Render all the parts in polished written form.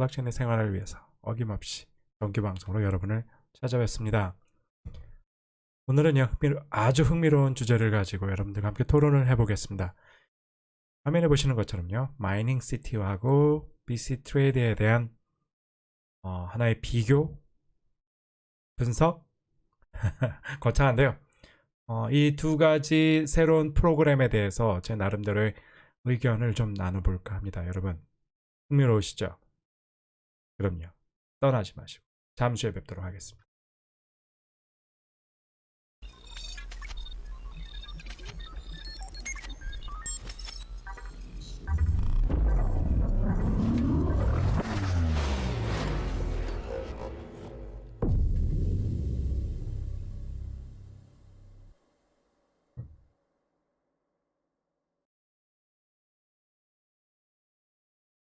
블록체인의 생활을 위해서 어김없이 정규방송으로 여러분을 찾아뵙습니다. 오늘은요, 아주 흥미로운 주제를 가지고 여러분들과 함께 토론을 해보겠습니다. 화면에 보시는 것처럼요, 마이닝 시티하고 BC 트레이드에 대한 하나의 비교, 분석, 거창한데요. 이 두 가지 새로운 프로그램에 대해서 제 나름대로의 의견을 좀 나눠볼까 합니다. 여러분, 흥미로우시죠? 그럼요. 떠나지 마시고 잠시 후에 뵙도록 하겠습니다.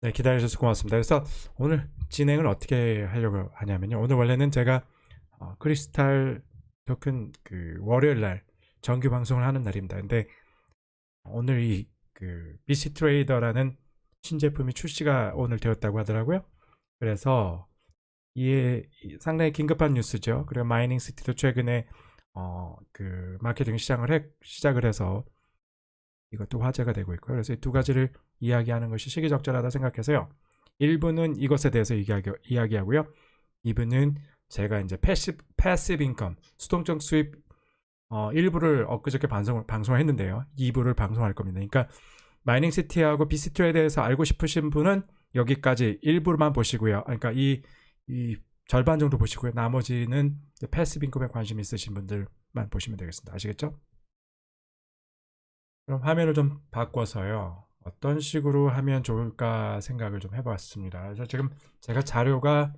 네, 기다려주셔서 고맙습니다. 그래서 오늘 진행을 어떻게 하려고 하냐면요. 오늘 원래는 제가 크리스탈 토큰 월요일 날 정규 방송을 하는 날입니다. 근데 오늘 이 BC 트레이더라는 신제품이 출시가 오늘 되었다고 하더라고요. 그래서 이게 상당히 긴급한 뉴스죠. 그리고 마이닝 시티도 최근에 마케팅 시작을 해서 이것도 화제가 되고 있고요. 그래서 이 두 가지를 이야기하는 것이 시기적절하다 생각해서요. 1부는 이것에 대해서 이야기하고요. 2부는 제가 이제 패시브 인컴, 수동적 수입 일부를 엊그저께 방송을 했는데요. 2부를 방송할 겁니다. 그러니까 마이닝 시티하고 비시트에 대해서 알고 싶으신 분은 여기까지 일부만 보시고요. 그러니까 이 절반 정도 보시고요. 나머지는 패시브 인컴에 관심 있으신 분들만 보시면 되겠습니다. 아시겠죠? 그럼 화면을 좀 바꿔서요. 어떤 식으로 하면 좋을까 생각을 좀 해봤습니다. 그래서 지금 제가 자료가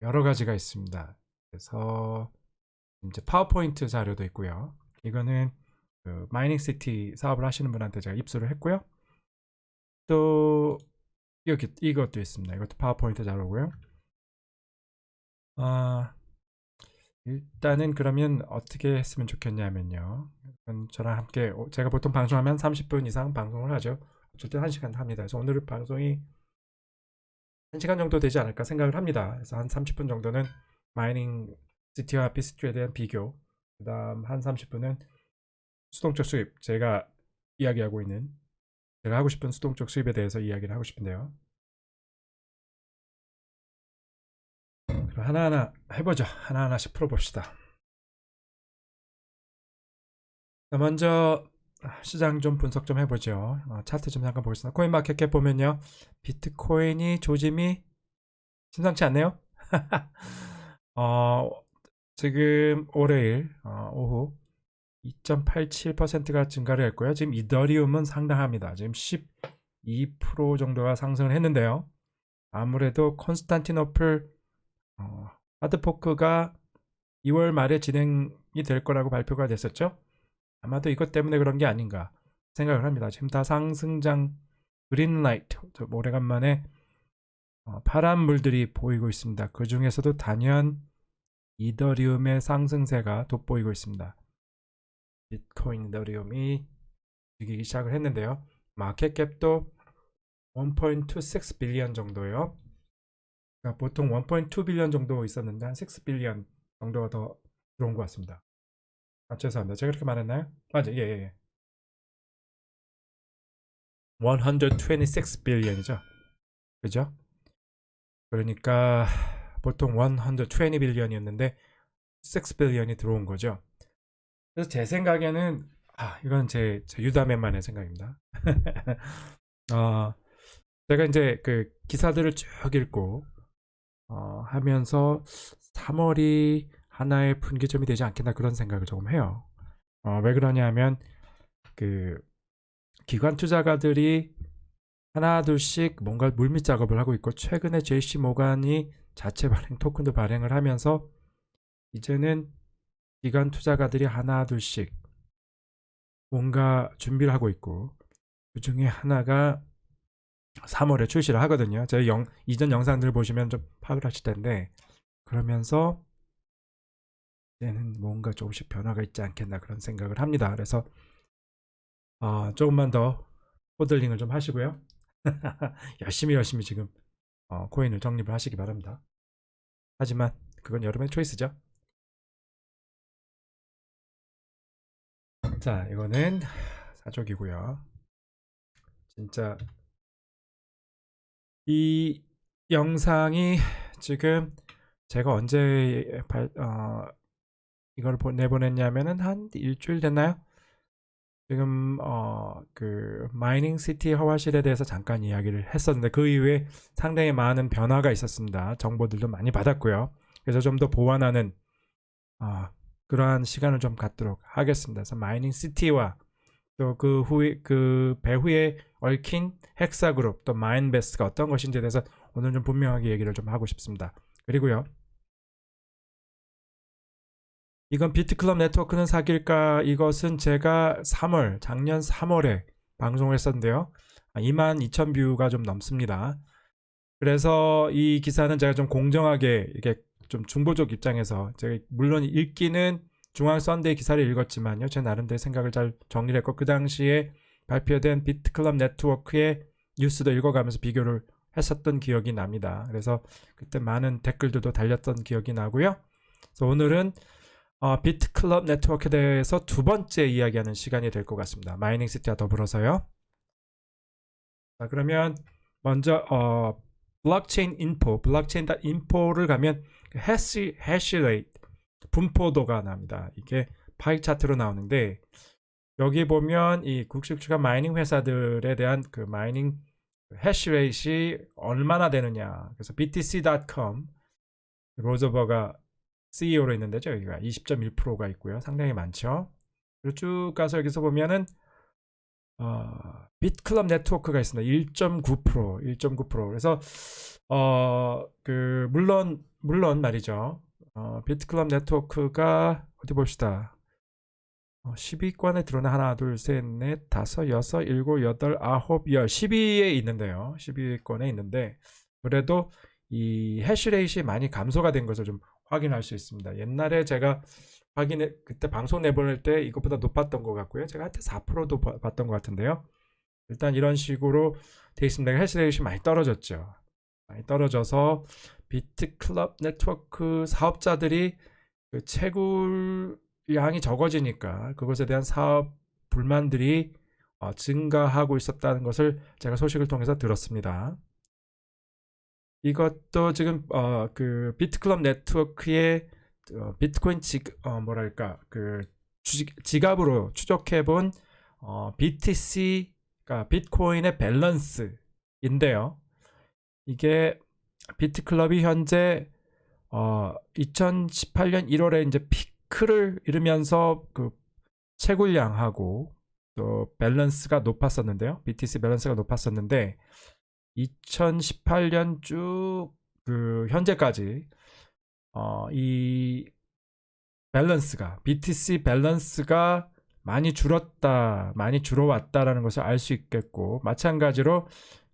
여러 가지가 있습니다. 그래서 이제 파워포인트 자료도 있고요. 이거는 마이닝 시티 사업을 하시는 분한테 제가 입수를 했고요. 또 이것도 있습니다. 이것도 파워포인트 자료고요. 일단은 그러면 어떻게 했으면 좋겠냐면요. 저랑 함께 제가 보통 방송하면 30분 이상 방송을 하죠. 어쨌든 1시간 합니다. 그래서 오늘 방송이 1시간 정도 되지 않을까 생각을 합니다. 그래서 한 30분 정도는 마이닝 시티와 비스트에 대한 비교, 그 다음 한 30분은 수동적 수입, 제가 하고 싶은 수동적 수입에 대해서 이야기를 하고 싶은데요. 그럼 하나하나 해보죠. 하나하나씩 풀어봅시다. 먼저 시장 좀 분석 좀 해보죠. 차트 좀 잠깐 보겠습니다. 코인마켓캡 보면요, 비트코인이 조짐이 심상치 않네요. 지금 월요일 오후 2.87%가 증가를 했고요. 지금 이더리움은 상당합니다. 지금 12% 정도가 상승을 했는데요. 아무래도 콘스탄티노플 하드포크가 2월 말에 진행이 될 거라고 발표가 됐었죠. 아마도 이것 때문에 그런 게 아닌가 생각을 합니다. 지금 다 상승장 그린라이트, 오래간만에 파란 물들이 보이고 있습니다. 그 중에서도 단연 이더리움의 상승세가 돋보이고 있습니다. 비트코인 이더리움이 움직이기 시작을 했는데요. 마켓캡도 1.26 빌리언 정도예요. 그러니까 보통 1.2 빌리언 정도 있었는데 한 6 빌리언 정도가 더 들어온 것 같습니다. 죄송합니다. 제가 그렇게 말했나요? 맞아, 예. 126 빌리언이죠. 그죠? 그러니까 보통 120 빌리언이었는데 6 빌리언이 들어온 거죠. 그래서 제 생각에는 이건 제 유다맨만의 생각입니다. 제가 이제 기사들을 쭉 읽고 하면서 3월이 하나의 분기점이 되지 않겠나 그런 생각을 조금 해요. 왜 그러냐면 기관 투자가들이 하나 둘씩 뭔가 물밑 작업을 하고 있고, 최근에 JC 모간이 자체 발행 토큰도 발행을 하면서 이제는 기관 투자가들이 하나 둘씩 뭔가 준비를 하고 있고, 그 중에 하나가 3월에 출시를 하거든요. 제 이전 영상들을 보시면 좀 파악을 하실 텐데, 그러면서 이제는 뭔가 조금씩 변화가 있지 않겠나 그런 생각을 합니다. 그래서 조금만 더 호들링을 좀 하시고요. 열심히 지금 코인을 적립을 하시기 바랍니다. 하지만 그건 여러분의 초이스죠. 자, 이거는 사족이고요. 진짜 이 영상이 지금 제가 언제 이걸 내보냈냐면은 한 일주일 됐나요? 지금 그 마이닝 시티 허와실에 대해서 잠깐 이야기를 했었는데 그 이후에 상당히 많은 변화가 있었습니다. 정보들도 많이 받았고요. 그래서 좀 더 보완하는 그러한 시간을 좀 갖도록 하겠습니다. 그래서 마이닝 시티와 또 그 후에 그 배후에 얽힌 헥사 그룹 또 마인베스트가 어떤 것인지에 대해서 오늘 좀 분명하게 얘기를 좀 하고 싶습니다. 그리고요. 이건 비트클럽 네트워크는 사귈까? 이것은 제가 작년 3월에 방송을 했었는데요. 22,000뷰가 좀 넘습니다. 그래서 이 기사는 제가 좀 공정하게 이게 좀 중보적 입장에서 제가 물론 읽기는 중앙 썬데이 기사를 읽었지만요. 제 나름대로 생각을 잘 정리를 했고 그 당시에 발표된 비트클럽 네트워크의 뉴스도 읽어가면서 비교를 했었던 기억이 납니다. 그래서 그때 많은 댓글들도 달렸던 기억이 나고요. 그래서 오늘은 비트클럽 네트워크에 대해서 두 번째 이야기하는 시간이 될 것 같습니다. 마이닝 시티와 더불어서요. 자, 그러면 먼저 블록체인 인포, 블록체인.info를 가면 해시레이트, 분포도가 나옵니다. 이게 파이 차트로 나오는데 여기 보면 이 국식주가 마이닝 회사들에 대한 그 마이닝 해시레이트이 얼마나 되느냐. 그래서 btc.com 로저버가 CEO로 있는데 여기가 20.1%가 있고요. 상당히 많죠. 그리고 쭉 가서 여기서 보면은 비트클럽 네트워크가 있습니다. 1.9%. 그래서 그 물론 말이죠. 비트클럽 네트워크가 어디 봅시다. 10위권에 들어오는 하나, 둘, 셋, 넷, 다섯, 여섯, 일곱, 여덟, 아홉, 열 10위에 있는데요. 10위권에 있는데 그래도 이 해시레이트이 많이 감소가 된 것을 좀 확인할 수 있습니다. 옛날에 제가 그때 방송 내보낼 때 이것보다 높았던 것 같고요. 제가 한때 4%도 봤던 것 같은데요. 일단 이런 식으로 돼 있습니다. 해시레이트이 많이 떨어졌죠. 많이 떨어져서 비트클럽 네트워크 사업자들이 그 채굴량이 적어지니까 그것에 대한 사업 불만들이 증가하고 있었다는 것을 제가 소식을 통해서 들었습니다. 이것도 지금 그 비트클럽 네트워크의 비트코인 그 지갑으로 추적해본 BTC가 비트코인의 밸런스인데요. 이게 비트클럽이 현재 2018년 1월에 이제 피크를 이루면서 그 채굴량하고 또 밸런스가 높았었는데요. BTC 밸런스가 높았었는데 2018년 쭉 그 현재까지 이 밸런스가 BTC 밸런스가 많이 줄어왔다라는 것을 알 수 있겠고 마찬가지로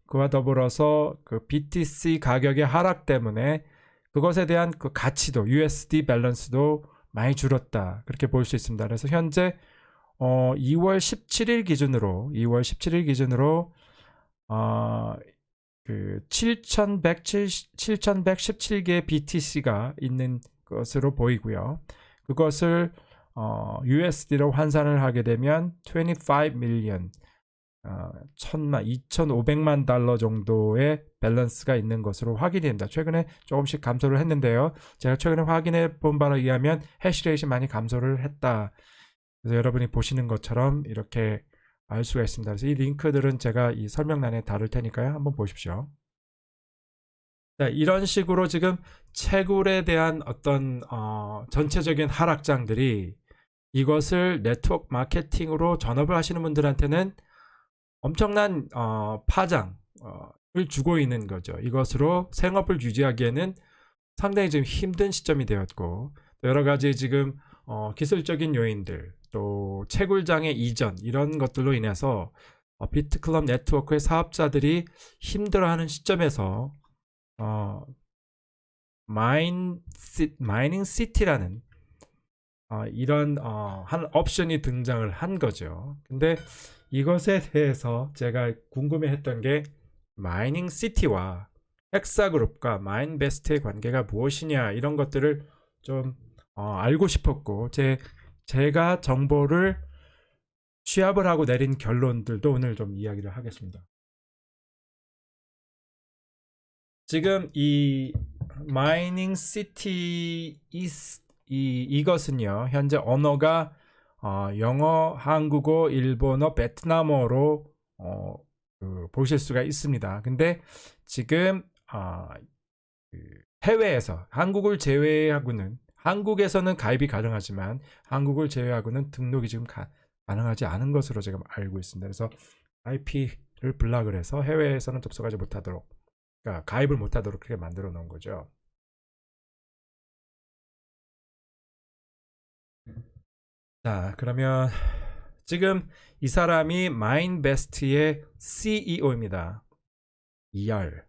그와 더불어서 그 BTC 가격의 하락 때문에 그것에 대한 그 가치도 USD 밸런스도 많이 줄었다 그렇게 볼 수 있습니다. 그래서 현재 2월 17일 기준으로 그 7,117개의 BTC가 있는 것으로 보이고요. 그것을 USD로 환산을 하게 되면 25 밀리언 2,500만 달러 정도의 밸런스가 있는 것으로 확인이 됩니다. 최근에 조금씩 감소를 했는데요. 제가 최근에 확인해 본 바에 의하면 해시레이트이 많이 감소를 했다. 그래서 여러분이 보시는 것처럼 이렇게 알 수가 있습니다. 그래서 이 링크들은 제가 이 설명란에 다룰 테니까요. 한번 보십시오. 자, 이런 식으로 지금 채굴에 대한 어떤 전체적인 하락장들이 이것을 네트워크 마케팅으로 전업을 하시는 분들한테는 엄청난 파장을 주고 있는 거죠. 이것으로 생업을 유지하기에는 상당히 좀 힘든 시점이 되었고 여러 가지 지금 기술적인 요인들 또 채굴장의 이전 이런 것들로 인해서 비트클럽 네트워크의 사업자들이 힘들어하는 시점에서 마이닝 시티라는 이런 한 옵션이 등장을 한 거죠. 근데 이것에 대해서 제가 궁금해했던 게 마이닝 시티와 헥사그룹과 마인베스트의 관계가 무엇이냐 이런 것들을 좀 알고 싶었고 제가 정보를 취합을 하고 내린 결론들도 오늘 좀 이야기를 하겠습니다. 지금 이 마이닝 시티 이것은요 현재 언어가 영어, 한국어, 일본어, 베트남어로 보실 수가 있습니다. 근데 지금 해외에서 한국을 제외하고는 한국에서는 가입이 가능하지만 한국을 제외하고는 등록이 지금 가능하지 않은 것으로 제가 알고 있습니다. 그래서 IP를 블락을 해서 해외에서는 접속하지 못하도록, 그러니까 가입을 못하도록 그렇게 만들어 놓은 거죠. 자, 그러면 지금 이 사람이 마인베스트의 CEO입니다. 이알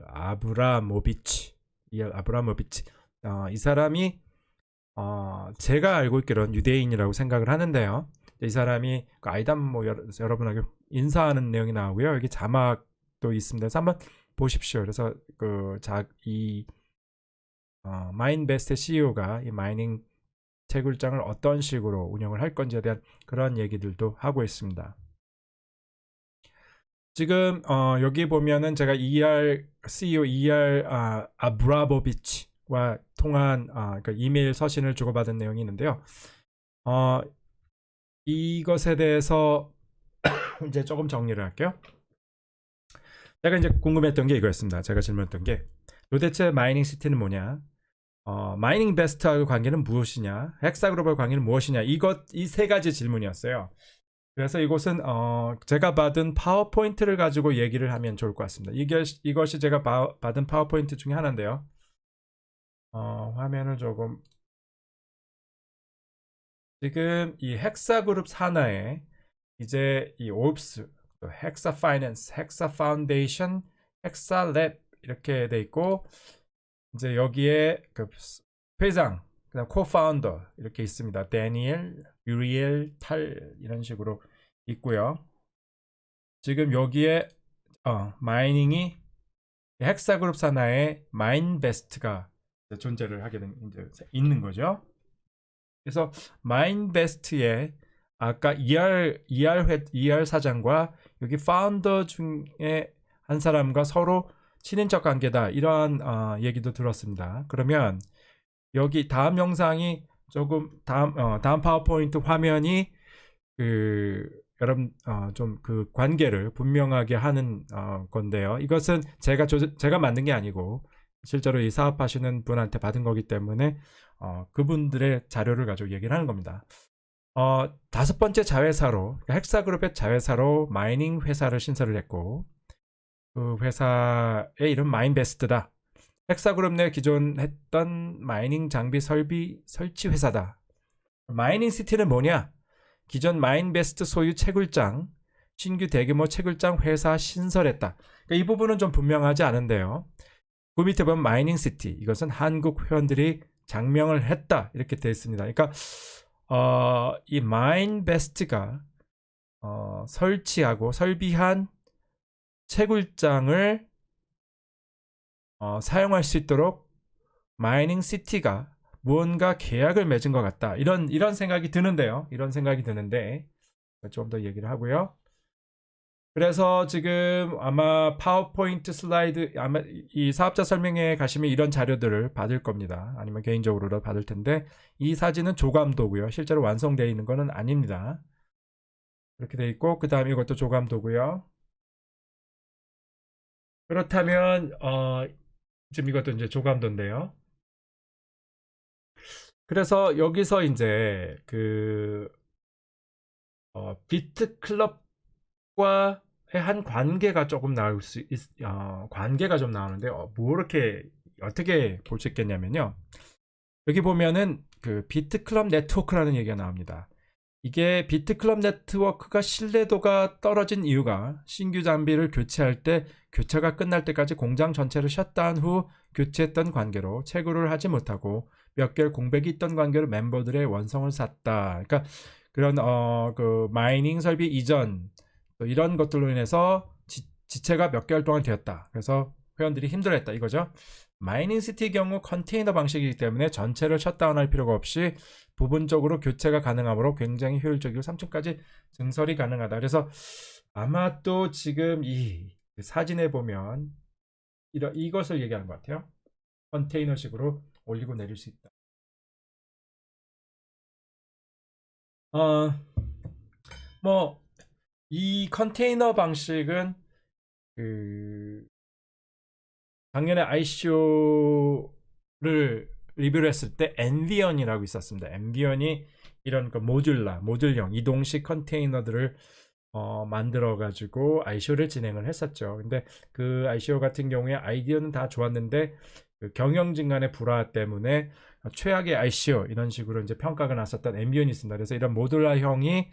아브라모비치. 이 사람이 제가 알고 있기로는 유대인이라고 생각을 하는데요. 이 사람이 그 아이담 여러분에게 인사하는 내용이 나오고요. 여기 자막도 있습니다. 그래서 한번 보십시오. 그래서 이 마인베스트 CEO가 이 마이닝 채굴장을 어떤 식으로 운영을 할 건지에 대한 그런 얘기들도 하고 있습니다. 지금 여기 보면은 제가 CEO 아브라보비치와 통한 그러니까 이메일 서신을 주고받은 내용이 있는데요. 이것에 대해서 이제 조금 정리를 할게요. 제가 이제 궁금했던 게 이거였습니다. 제가 질문했던 게 도대체 마이닝 시티는 뭐냐? 마이닝 베스트하고 관계는 무엇이냐? 헥사그룹의 관계는 무엇이냐? 이 세 가지 질문이었어요. 그래서 이곳은 제가 받은 파워포인트를 가지고 얘기를 하면 좋을 것 같습니다. 이것이 제가 받은 파워포인트 중에 하나인데요. 화면을 조금 지금 이 헥사그룹 산하에 이제 이 옵스, 헥사 파이낸스, 헥사 파운데이션, 헥사 랩 이렇게 돼 있고 이제 여기에 그 회장, 그다음 코파운더 이렇게 있습니다. 데니엘, 유리엘, 탈 이런 식으로 있고요. 지금 여기에 마이닝이 헥사그룹 산하에 마인베스트가 존재를 하게 있는 거죠. 그래서 마인베스트의 아까 ER 사장과 여기 파운더 중에 한 사람과 서로 친인척 관계다 이러한 얘기도 들었습니다. 그러면 여기 다음 영상이 조금 다음 파워포인트 화면이 여러분 좀 그 관계를 분명하게 하는 건데요. 이것은 제가 만든 게 아니고 실제로 이 사업하시는 분한테 받은 거기 때문에 그분들의 자료를 가지고 얘기를 하는 겁니다. 다섯 번째 자회사로 헥사그룹의 자회사로 마이닝 회사를 신설을 했고 그 회사의 이름 마인베스트다. 헥사그룹 내 기존 했던 마이닝 장비 설치 회사다. 마이닝 시티는 뭐냐? 기존 마인베스트 소유 채굴장, 신규 대규모 채굴장 회사 신설했다. 그러니까 이 부분은 좀 분명하지 않은데요. 그 밑에 보면 마이닝 시티, 이것은 한국 회원들이 장명을 했다 이렇게 되어 있습니다. 그러니까 이 마인베스트가 설치하고 설비한 채굴장을 사용할 수 있도록 마이닝 시티가 무언가 계약을 맺은 것 같다. 이런 생각이 드는데요. 이런 생각이 드는데 좀 더 얘기를 하고요. 그래서 지금 아마 파워포인트 슬라이드 아마 이 사업자 설명회에 가시면 이런 자료들을 받을 겁니다. 아니면 개인적으로도 받을 텐데 이 사진은 조감도고요. 실제로 완성되어 있는 것은 아닙니다. 이렇게 돼 있고 그 다음에 이것도 조감도고요. 그렇다면 지금 이것도 이제 조감도인데요. 그래서 여기서 이제 비트 클럽과 한 관계가 조금 나올 관계가 좀 나오는데 어떻게 볼 수 있겠냐면요. 여기 보면은 그 비트 클럽 네트워크라는 얘기가 나옵니다. 이게 비트 클럽 네트워크가 신뢰도가 떨어진 이유가 신규 장비를 교체할 때 교체가 끝날 때까지 공장 전체를 셧다운 후 교체했던 관계로 채굴을 하지 못하고 몇 개월 공백이 있던 관계로 멤버들의 원성을 샀다. 그러니까 그런 그 마이닝 설비 이전 이런 것들로 인해서 지체가 몇 개월 동안 되었다. 그래서 회원들이 힘들어했다 이거죠. 마이닝시티 경우 컨테이너 방식이기 때문에 전체를 셧다운할 필요가 없이 부분적으로 교체가 가능하므로 굉장히 효율적이고 3층까지 증설이 가능하다. 그래서 아마 또 지금 이 사진에 보면 이것을 얘기하는 것 같아요. 컨테이너식으로 올리고 내릴 수 있다. 뭐 이 컨테이너 방식은 그 작년에 ICO를 리뷰를 했을 때 엔비언이라고 있었습니다. 엔비언이 이런 그 모듈형 이동식 컨테이너들을 만들어 가지고 ICO를 진행을 했었죠. 근데 그 ICO 같은 경우에 아이디어는 다 좋았는데 그 경영진 간의 불화 때문에 최악의 ICO 이런 식으로 이제 평가가 났었던 엔비언이 있습니다. 그래서 이런 모듈화형이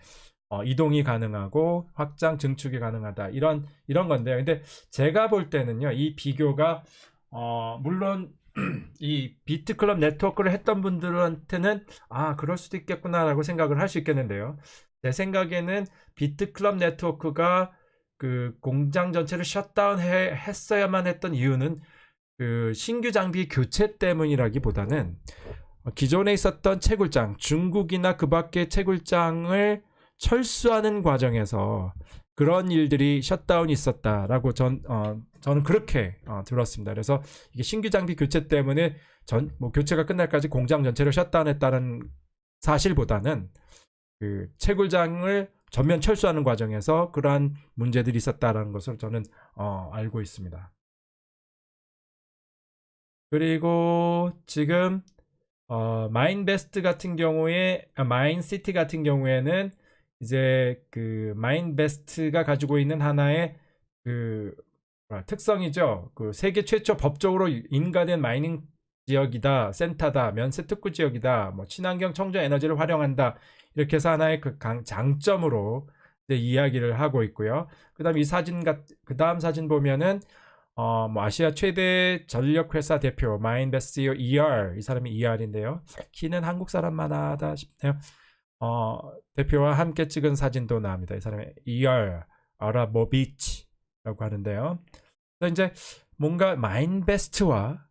이동이 가능하고 확장 증축이 가능하다 이런 건데요. 근데 제가 볼 때는요, 이 비교가 물론 이 비트클럽 네트워크를 했던 분들한테는 그럴 수도 있겠구나라고 생각을 할 수 있겠는데요. 제 생각에는 비트클럽 네트워크가 그 공장 전체를 셧다운 했어야만 했던 이유는 그 신규 장비 교체 때문이라기보다는 기존에 있었던 채굴장, 중국이나 그 밖의 채굴장을 철수하는 과정에서 그런 일들이 셧다운이 있었다라고 저는 그렇게 들었습니다. 그래서 이게 신규 장비 교체 때문에 교체가 끝날까지 공장 전체를 셧다운했다는 사실보다는 그 채굴장을 전면 철수하는 과정에서 그러한 문제들이 있었다라는 것을 저는 알고 있습니다. 그리고 지금 마인베스트 같은 경우에 마인시티 같은 경우에는 이제 그 마인베스트가 가지고 있는 하나의 그 특성이죠. 그 세계 최초 법적으로 인가된 마이닝 지역이다, 센터다, 면세 특구 지역이다, 뭐 친환경 청정 에너지를 활용한다 이렇게 해서 하나의 그 장점으로 이제 이야기를 하고 있고요. 그다음 이 사진 그다음 사진 보면은 뭐 아시아 최대 전력 회사 대표 마인베스트 CEO ER 이 사람이 ER인데요. 키는 한국 사람만 하다 싶네요. 대표와 함께 찍은 사진도 나옵니다. 이 사람이 ER 아라모비치라고 하는데요. 그래서 이제 뭔가 마인베스트와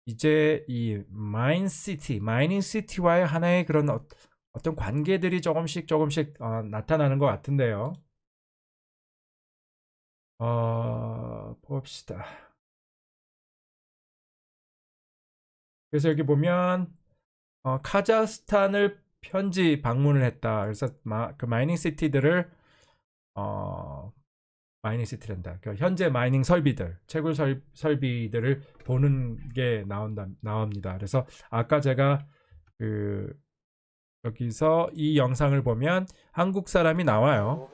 이제 이 마이닝시티와의 하나의 그런 어떤 관계들이 조금씩 나타나는 것 같은데요. 봅시다. 그래서 여기 보면 카자흐스탄을 현지 방문을 했다. 그래서 그 마이닝 시티들을 마이닝 시티란다. 그러니까 현재 마이닝 설비들, 채굴 설비들을 보는 게 나옵니다. 그래서 아까 제가 그 여기서 이 영상을 보면 한국 사람이 나와요.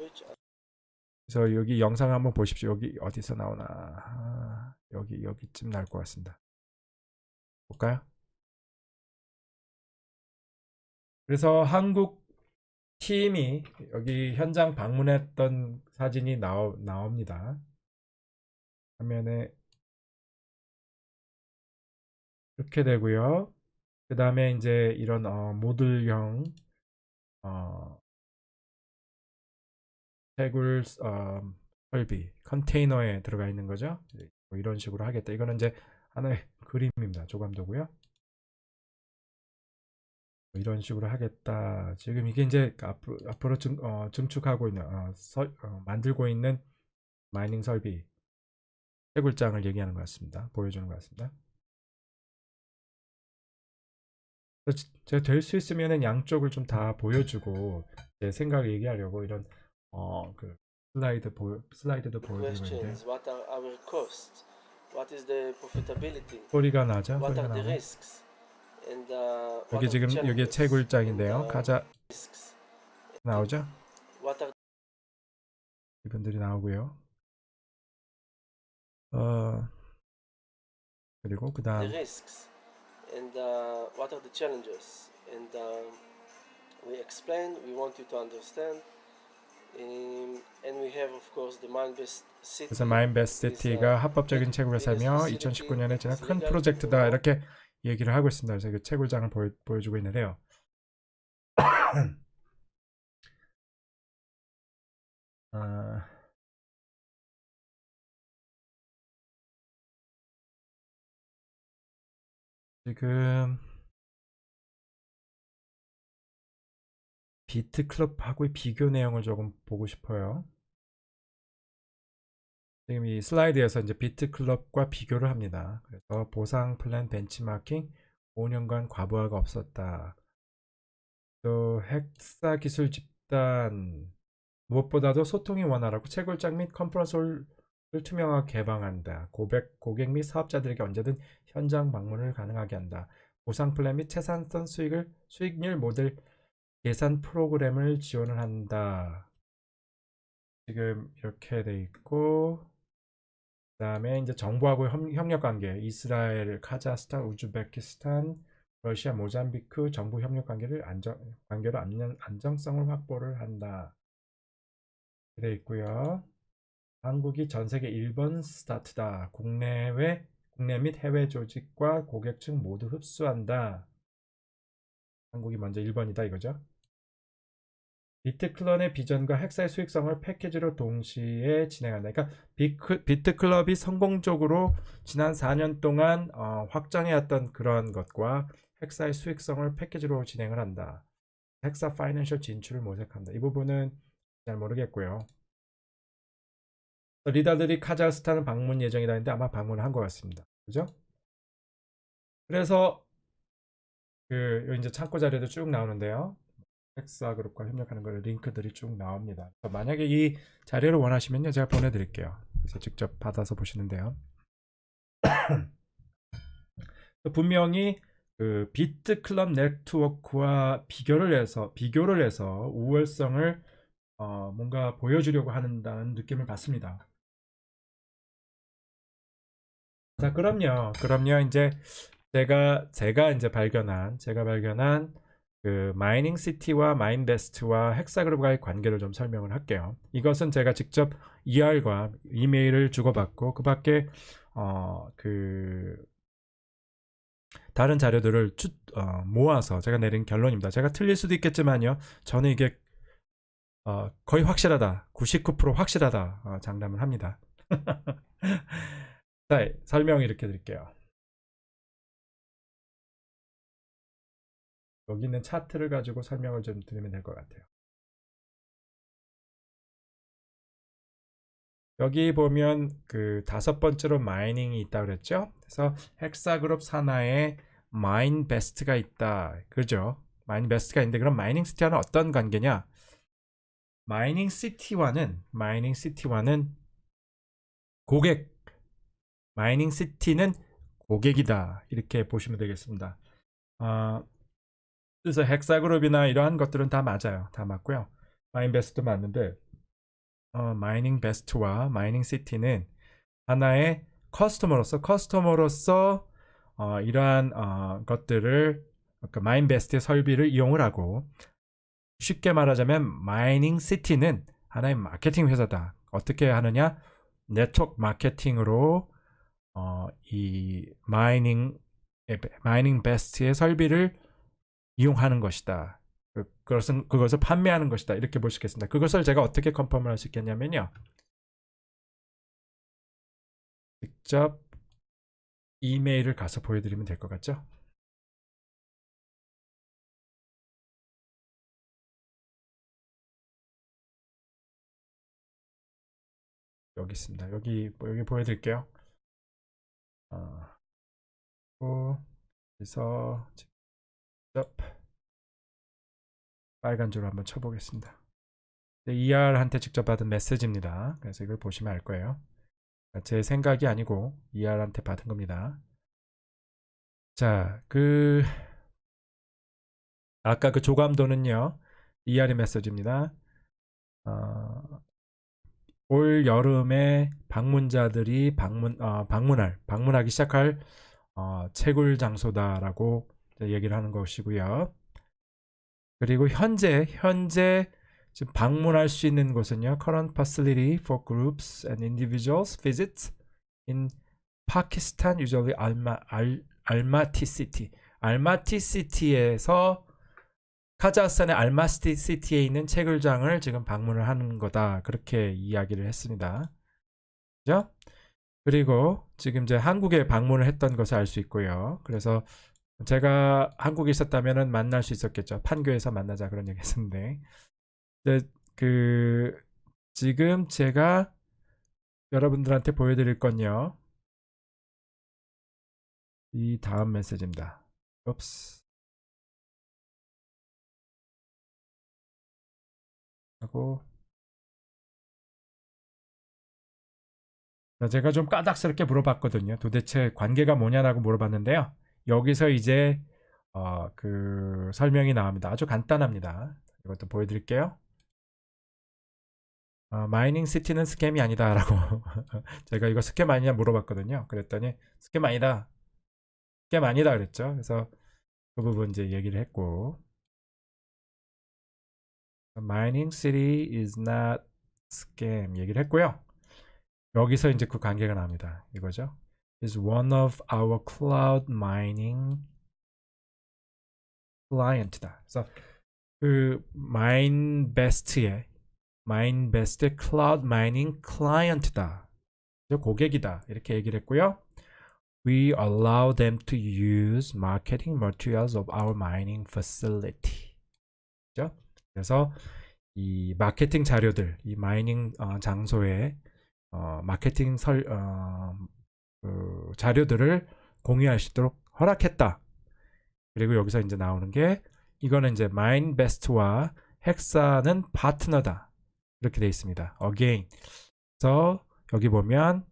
그래서 여기 영상 한번 보십시오. 여기 어디서 나오나? 여기쯤 나올 것 같습니다. 볼까요? 그래서 한국 팀이 여기 현장 방문했던 사진이 나옵니다. 화면에 이렇게 되고요. 그 다음에 이제 이런 모듈형 채굴 설비 컨테이너에 들어가 있는 거죠. 뭐 이런 식으로 하겠다. 이거는 이제 하나의 그림입니다. 조감도고요. 뭐 이런 식으로 하겠다. 지금 이게 이제 앞으로 증축하고 있는 만들고 있는 마이닝 설비 채굴장을 얘기하는 것 같습니다. 보여주는 것 같습니다. 제가 될 수 있으면은 양쪽을 좀 다 보여주고 제 생각을 얘기하려고 이런 그 슬라이드도 보여드리고 있는데 What are our costs? What is the profitability? 소리가 나죠? What 소리가 are the 나오네. risks? And what 여기 are the 지금 여기 challenges? 채굴장인데요. And 가자 risks? And 나오죠? what are 이분들이 나오고요. 어 그리고 그 the 다음 risks? And what are the challenges? And we explain. We want you to understand. And we have, of course, the Mindbest City. 그래서 마인베스트 Is 시티가 합법적인 biggest 채굴회사며 facility 2019년에 that 지난 is 큰 legal in 프로젝트다 Europe. 이렇게 얘기를 하고 있습니다. 그래서 그 채굴장을 보여주고 있는데요. 지금 비트클럽하고의 비교 내용을 조금 보고 싶어요. 지금 이 슬라이드에서 이제 비트클럽과 비교를 합니다. 그래서 보상 플랜 벤치마킹 5년간 과부하가 없었다. 또 헥사 기술 집단 무엇보다도 소통이 원활하고 채굴장 및 컨퍼런스홀을 투명하게 개방한다. 고객 및 사업자들에게 언제든 현장 방문을 가능하게 한다. 보상 플랜 및 채산성 수익률 모델 계산 프로그램을 지원을 한다. 지금 이렇게 돼 있고, 그 다음에 이제 정부하고 협력 관계, 이스라엘, 카자흐스탄, 우즈베키스탄, 러시아, 모잠비크 정부 협력 관계로 안정성을 확보를 한다. 돼 있고요. 한국이 전 세계 1번 스타트다. 국내 및 해외 조직과 고객층 모두 흡수한다. 한국이 먼저 1번이다 이거죠. 비트클럽의 비전과 헥사의 수익성을 패키지로 동시에 진행한다. 그러니까 비트클럽이 성공적으로 지난 4년 동안 확장해왔던 그런 것과 헥사의 수익성을 패키지로 진행을 한다. 헥사 파이낸셜 진출을 모색한다. 이 부분은 잘 모르겠고요. 리더들이 카자흐스탄을 방문 예정이다 했는데 아마 방문을 한 것 같습니다. 그죠? 그래서 이제 참고 자료도 쭉 나오는데요. 헥사 그룹과 협력하는 거 링크들이 쭉 나옵니다. 만약에 이 자료를 원하시면요, 제가 보내드릴게요. 그래서 직접 받아서 보시는데요. 분명히 그 비트클럽 네트워크와 비교를 해서 우월성을 뭔가 보여주려고 한다는 느낌을 받습니다. 자, 그럼요. 이제 제가 이제 발견한 그 마이닝 시티와 마인베스트와 헥사그룹과의 관계를 좀 설명을 할게요. 이것은 제가 직접 ER과 이메일을 주고받고 그 밖에 그 다른 자료들을 모아서 제가 내린 결론입니다. 제가 틀릴 수도 있겠지만요. 저는 이게 거의 확실하다. 99% 확실하다. 장담을 합니다. 자, 설명 이렇게 드릴게요. 여기 있는 차트를 가지고 설명을 좀 드리면 될 것 같아요. 여기 보면 그 5번째로 마이닝이 있다 그랬죠. 그래서 헥사그룹 산하에 마인베스트가 있다. 그죠? 마인베스트가 있는데 그럼 마이닝 시티와는 어떤 관계냐? 마이닝 시티와는 고객, 마이닝 시티는 고객이다. 이렇게 보시면 되겠습니다. 그래서 헥사그룹이나 이러한 것들은 다 맞아요. 다 맞고요. 마인베스트도 맞는데 마이닝 베스트와 마이닝 시티는 하나의 커스터머로서 이러한 것들을 그러니까 마인베스트의 설비를 이용을 하고 쉽게 말하자면 마이닝 시티는 하나의 마케팅 회사다. 어떻게 하느냐? 네트워크 마케팅으로 이 마이닝 베스트의 설비를 이용하는 것이다. 그것을 판매하는 것이다. 이렇게 볼 수 있겠습니다. 그것을 제가 어떻게 컨펌을 할 수 있겠냐면요. 직접 이메일을 가서 보여드리면 될 것 같죠? 여기 있습니다. 여기 보여드릴게요. 그래서 직접 빨간 줄로 한번 쳐보겠습니다. ER한테 직접 받은 메시지입니다. 그래서 이걸 보시면 알 거예요. 제 생각이 아니고 ER한테 받은 겁니다. 자, 아까 그 조감도는요, ER의 메시지입니다. 올 여름에 방문자들이 방문하기 시작할 채굴 장소다라고 얘기를 하는 것이고요. 그리고 현재 지금 방문할 수 있는 곳은요, current facility for groups and individuals visits in Pakistan, usually 알마티 시티. 알마티 시티에서 카자흐스탄의 알마티 시티에 있는 채굴장을 지금 방문을 하는 거다. 그렇게 이야기를 했습니다. 그죠? 그리고 지금 이제 한국에 방문을 했던 것을 알 수 있고요. 그래서 제가 한국에 있었다면은 만날 수 있었겠죠. 판교에서 만나자 그런 얘기 했었는데. 근데 그 지금 제가 여러분들한테 보여드릴 건요. 이 다음 메시지입니다. 옵스. 하고 제가 좀 까닥스럽게 물어봤거든요. 도대체 관계가 뭐냐라고 물어봤는데요. 여기서 이제 그 설명이 나옵니다. 아주 간단합니다. 이것도 보여드릴게요. 마이닝 시티는 스캠이 아니다라고 제가 이거 스캠 아니냐 물어봤거든요. 그랬더니 스캠 아니다. 스캠 아니다 그랬죠. 그래서 그 부분 이제 얘기를 했고 Mining city is not scam 얘기를 했고요. 여기서 이제 그 관계가 나옵니다. 이거죠. is one of our cloud mining client다. 그래서 그 마인베스트의 클라우드 마이닝 클라이언트다. 고객이다. 이렇게 얘기를 했고요. We allow them to use marketing materials of our mining facility. 그죠? 그래서 이 마케팅 자료들, 이 마이닝 장소에 마케팅 그 자료들을 공유할 수 있도록 허락했다. 그리고 여기서 이제 나오는 게 이거는 이제 마인베스트와 헥사는 파트너다. 이렇게 되어 있습니다. Again. 그래서 여기 보면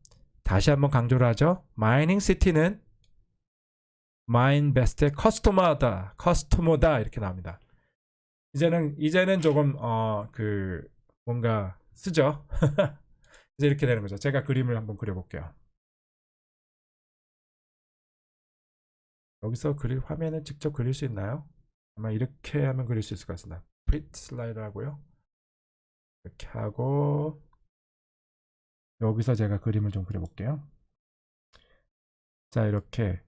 다시 한번 강조를 하죠. 마이닝 시티는 마인베스트의 커스토머다 이렇게 나옵니다. 이제는 조금 그 뭔가 쓰죠. 이제 이렇게 되는 거죠. 제가 그림을 한번 그려볼게요. 여기서 화면을 직접 그릴 수 있나요? 아마 이렇게 하면 그릴 수 있을 것 같습니다. 프리트 슬라이드 하고요. 이렇게 하고 여기서 제가 그림을 좀 그려볼게요. 자, 이렇게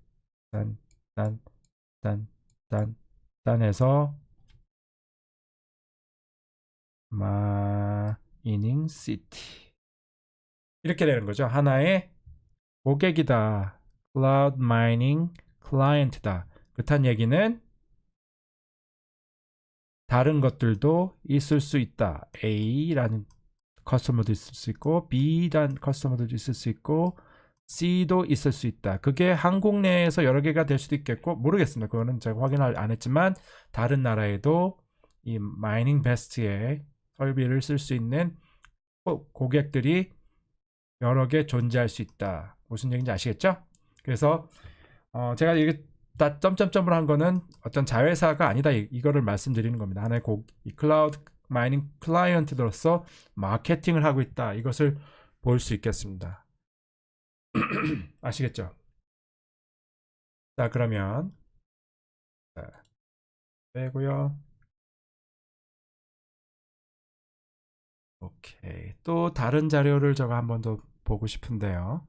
딴 해서 마이닝 시티 이렇게 되는 거죠. 하나의 고객이다. 클라우드 마이닝 클라이언트다. 그렇다는 얘기는 다른 것들도 있을 수 있다. A라는 커스터머도 있을 수 있고 B라는 커스터머도 있을 수 있고 C도 있을 수 있다. 그게 한국 내에서 여러 개가 될 수도 있겠고 모르겠습니다. 그거는 제가 확인을 안 했지만 다른 나라에도 이 마이닝 베스트의 설비를 쓸 수 있는 고객들이 여러 개 존재할 수 있다. 무슨 얘기인지 아시겠죠? 그래서 제가 이게 다 점점점으로 한 거는 어떤 자회사가 아니다 이거를 말씀드리는 겁니다. 하나의 이 클라우드 마이닝 클라이언트로서 마케팅을 하고 있다. 이것을 볼 수 있겠습니다. 아시겠죠? 자, 그러면 빼고요. 오케이. 또 다른 자료를 제가 한 번 더 보고 싶은데요.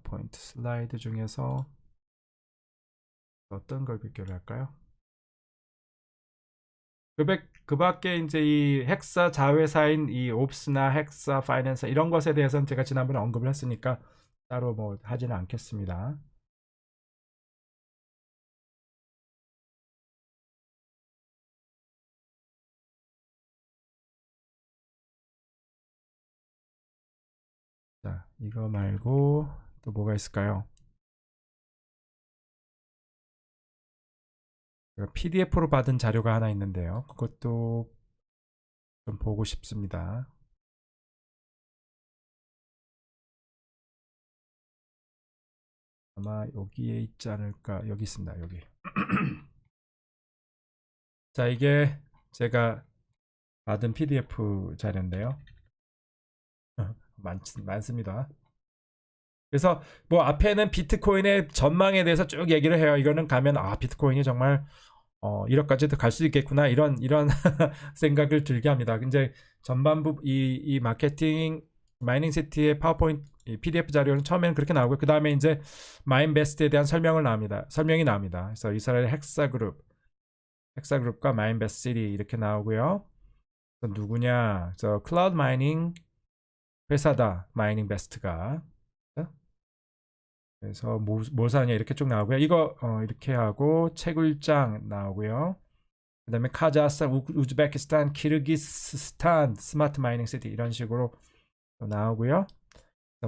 포인트 슬라이드 중에서 어떤 걸 비교를 할까요? 그 밖에 이제 이 헥사 자회사인 이 옵스나 헥사 파이낸스 이런 것에 대해서는 제가 지난번에 언급을 했으니까 따로 뭐 하지는 않겠습니다. 자, 이거 말고 또 뭐가 있을까요? PDF로 받은 자료가 하나 있는데요. 그것도 좀 보고 싶습니다. 아마 여기에 있지 않을까. 여기 있습니다. 여기. 자, 이게 제가 받은 PDF 자료인데요. 많습니다. 그래서 뭐 앞에는 비트코인의 전망에 대해서 쭉 얘기를 해요. 이거는 가면 비트코인이 정말 1억까지도 갈 수 있겠구나 이런 생각을 들게 합니다. 이제 전반부 이 마케팅 마이닝 시티의 파워포인트 PDF 자료는 처음에는 그렇게 나오고 그 다음에 이제 마인베스트에 대한 설명이 나옵니다. 그래서 이스라엘 헥사그룹과 마인베스트 시티 이렇게 나오고요. 누구냐? 클라우드 마이닝 회사다. 마이닝 베스트가 그래서 뭐 사냐 이렇게 쭉 나오고요. 이거 이렇게 하고 채굴장 나오고요. 그다음에 카자흐스탄, 우즈베키스탄, 키르기스스탄 스마트 마이닝 시티 이런 식으로 나오고요.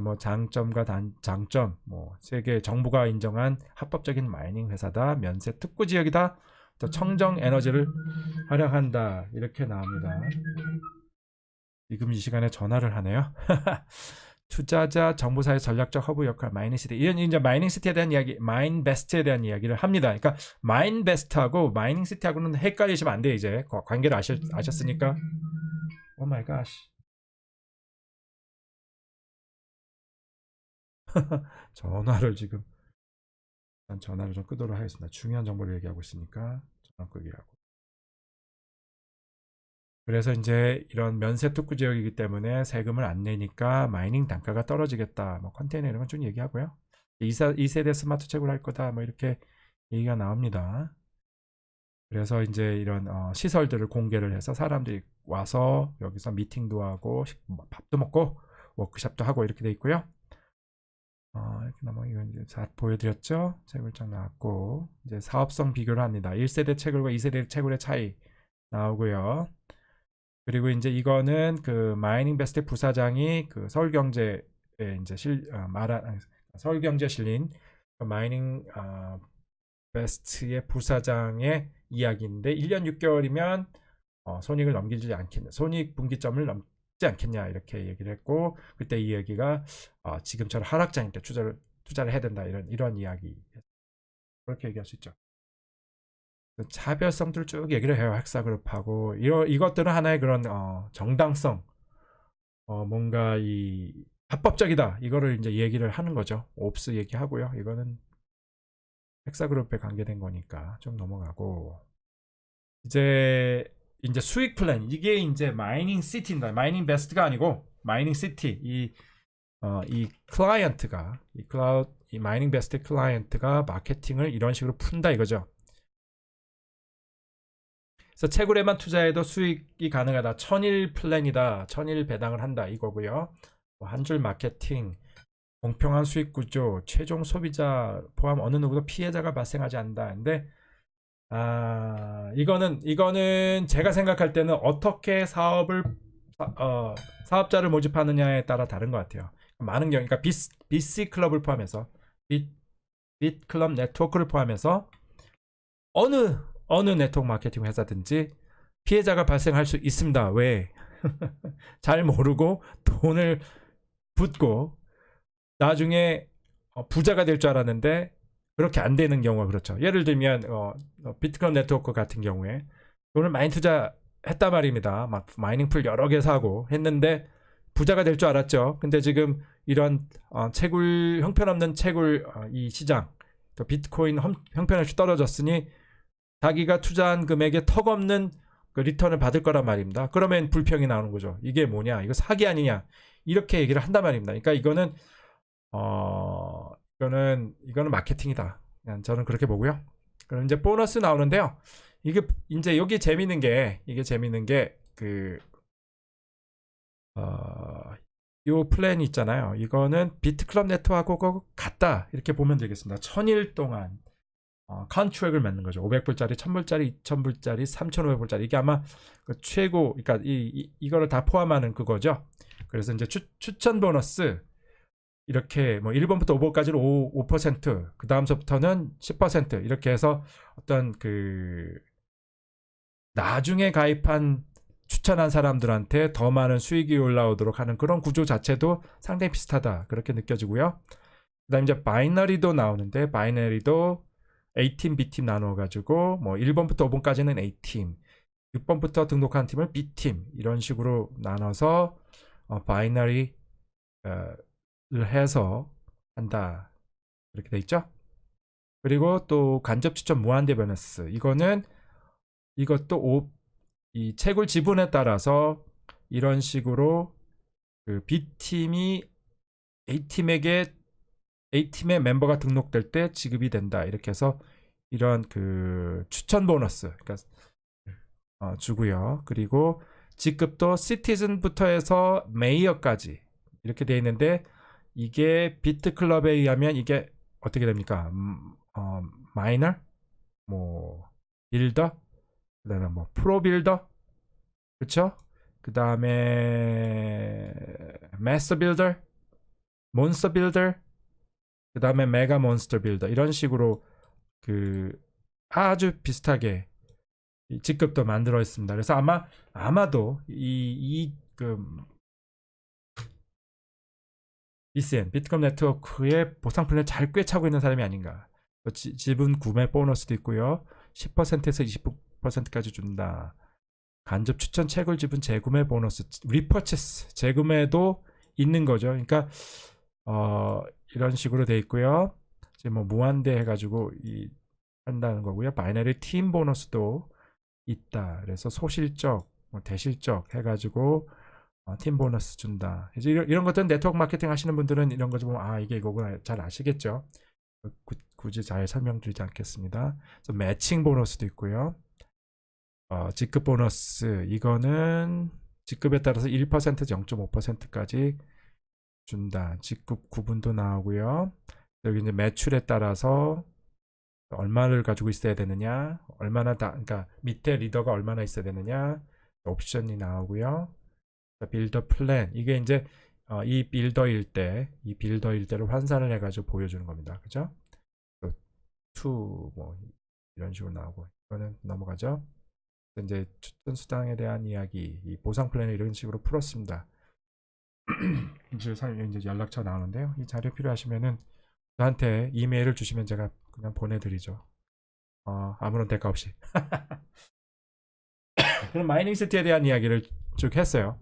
뭐 장점과 장점, 뭐 세계 정부가 인정한 합법적인 마이닝 회사다, 면세 특구 지역이다, 또 청정 에너지를 활용한다 이렇게 나옵니다. 지금 이 시간에 전화를 하네요. 투자자 정보사의 전략적 허브 역할 마이닝시티, 이런 이제 마이닝시티에 대한 이야기, 마인베스트에 대한 이야기를 합니다. 그러니까 마인베스트하고 마이닝시티하고는 헷갈리시면 안 돼요. 이제 관계를 아셨으니까. 오 마이 갓. 전화를 지금 전화를 좀 끄도록 하겠습니다. 중요한 정보를 얘기하고 있으니까 전화 끄기 하고. 그래서 이제 이런 면세 특구 지역이기 때문에 세금을 안 내니까 마이닝 단가가 떨어지겠다. 뭐 컨테이너 이런 건 좀 얘기하고요. 2세대 스마트 채굴 할 거다. 뭐 이렇게 얘기가 나옵니다. 그래서 이제 이런 시설들을 공개를 해서 사람들이 와서 여기서 미팅도 하고 밥도 먹고 워크숍도 하고 이렇게 돼 있고요. 이렇게 이건 이제 다 보여드렸죠. 채굴장 나왔고, 이제 사업성 비교를 합니다. 1세대 채굴과 2세대 채굴의 차이 나오고요. 그리고 이제 이거는 그 마이닝 베스트 부사장이 그 서울경제에 이제 서울경제 실린 그 마이닝 베스트의 부사장의 이야기인데, 1년 6개월이면 손익을 넘기지 않겠냐, 손익 분기점을 넘지 않겠냐 이렇게 얘기를 했고, 그때 이 얘기가 지금처럼 하락장일 때 투자를 해야 된다, 이런 이야기, 그렇게 얘기할 수 있죠. 차별성들을 쭉 얘기를 해요. 헥사그룹하고 이것들은 하나의 그런 정당성, 뭔가 이 합법적이다 이거를 이제 얘기를 하는 거죠. 옵스 얘기하고요. 이거는 헥사그룹에 관계된 거니까 좀 넘어가고, 이제 수익 플랜, 이게 이제 마이닝 시티입니다. 마이닝 베스트가 아니고 마이닝 시티, 이 클라이언트가 이 마이닝 베스트 클라이언트가 마케팅을 이런 식으로 푼다 이거죠. 그래서 채굴에만 투자해도 수익이 가능하다. 1000일 플랜이다. 1000일 배당을 한다 이거고요. 한 줄 마케팅, 공평한 수익 구조, 최종 소비자 포함 어느 누구도 피해자가 발생하지 않는다. 근데 이거는 제가 생각할 때는 어떻게 사업자를 모집하느냐에 따라 다른 것 같아요. 많은 경우, 그러니까 BC 클럽을 포함해서 빛 클럽 네트워크를 포함해서 어느 네트워크 마케팅 회사든지 피해자가 발생할 수 있습니다. 왜? 잘 모르고 돈을 붓고 나중에 부자가 될 줄 알았는데 그렇게 안 되는 경우가 그렇죠. 예를 들면 비트클럽 네트워크 같은 경우에 돈을 많이 투자했단 말입니다. 막 마이닝 풀 여러 개 사고 했는데 부자가 될 줄 알았죠. 근데 지금 이런 채굴, 형편없는 채굴 이 시장, 또 비트코인 형편없이 떨어졌으니 자기가 투자한 금액에 턱없는 그 리턴을 받을 거란 말입니다. 그러면 불평이 나오는 거죠. 이게 뭐냐, 이거 사기 아니냐, 이렇게 얘기를 한단 말입니다. 그러니까 이거는 마케팅이다. 그냥 저는 그렇게 보고요. 그럼 이제 보너스 나오는데요. 이게 이제 여기 재밌는 게 요 플랜이 있잖아요. 이거는 비트클럽 네트워크하고 같다 이렇게 보면 되겠습니다. 1000일 동안 컨트랙을 맺는 거죠. 500불짜리, 1000불짜리, 2000불짜리, 3500불짜리. 이게 아마 그 최고, 그러니까 이거를 다 포함하는 그거죠. 그래서 이제 추천 보너스 이렇게 뭐 1번부터 5번까지는 5%, 그 다음서부터는 10% 이렇게 해서 어떤 그 나중에 가입한 추천한 사람들한테 더 많은 수익이 올라오도록 하는 그런 구조 자체도 상당히 비슷하다 그렇게 느껴지고요. 그 다음에 이제 바이너리도 나오는데, 바이너리도 A팀, B팀 나누어가지고 뭐 1번부터 5번까지는 A팀, 6번부터 등록한 팀을 B팀 이런 식으로 나눠서 바이너리를 해서 한다 이렇게 돼 있죠. 그리고 또 간접 추천 무한대 보너스, 이것도 이 채굴 지분에 따라서 이런 식으로 그 B팀이 A팀의 멤버가 등록될 때 지급이 된다 이렇게 해서 이런 그 추천 보너스 그러니까 주고요. 그리고 직급도 시티즌부터 해서 메이어까지 이렇게 되어 있는데, 이게 비트클럽에 의하면 이게 어떻게 됩니까? 마이너, 뭐 빌더, 그다음에 뭐 프로 빌더, 그렇죠? 그다음에 마스터 빌더, 몬스터 빌더, 그다음에 메가 몬스터 빌더 이런 식으로 그 아주 비슷하게 이 직급도 만들어 있습니다. 그래서 아마도 이그 BCN 비트컴 네트워크의 보상 플랜을 잘 꿰차고 있는 사람이 아닌가. 지분 구매 보너스도 있고요. 10%에서 20%까지 준다. 간접 추천 채굴 지분 재구매 보너스, 리퍼체스 재구매도 있는 거죠. 그러니까 이런 식으로 돼 있고요. 이제 뭐 무한대 해가지고 한다는 거고요. 바이너리 팀 보너스도 있다. 그래서 소실적, 뭐 대실적 해가지고 팀 보너스 준다. 이제 이런 것들은 네트워크 마케팅 하시는 분들은 이런 거 보면 이게 이거구나 잘 아시겠죠. 굳이 잘 설명드리지 않겠습니다. 그래서 매칭 보너스도 있고요. 직급 보너스 이거는 직급에 따라서 1%에서 0.5%까지 준다. 직급 구분도 나오고요. 여기 이제 매출에 따라서 얼마를 가지고 있어야 되느냐, 그러니까 밑에 리더가 얼마나 있어야 되느냐, 옵션이 나오고요. 빌더 플랜 이게 이제 이 빌더일 때를 환산을 해가지고 보여주는 겁니다. 그죠? 투 뭐 이런 식으로 나오고 이거는 넘어가죠. 이제 추천 수당에 대한 이야기, 이 보상 플랜을 이런 식으로 풀었습니다. 이제 연락처 나오는데요. 이 자료 필요하시면은 저한테 이메일을 주시면 제가 그냥 보내드리죠. 아무런 대가 없이. 그럼 마이닝 시티에 대한 이야기를 쭉 했어요.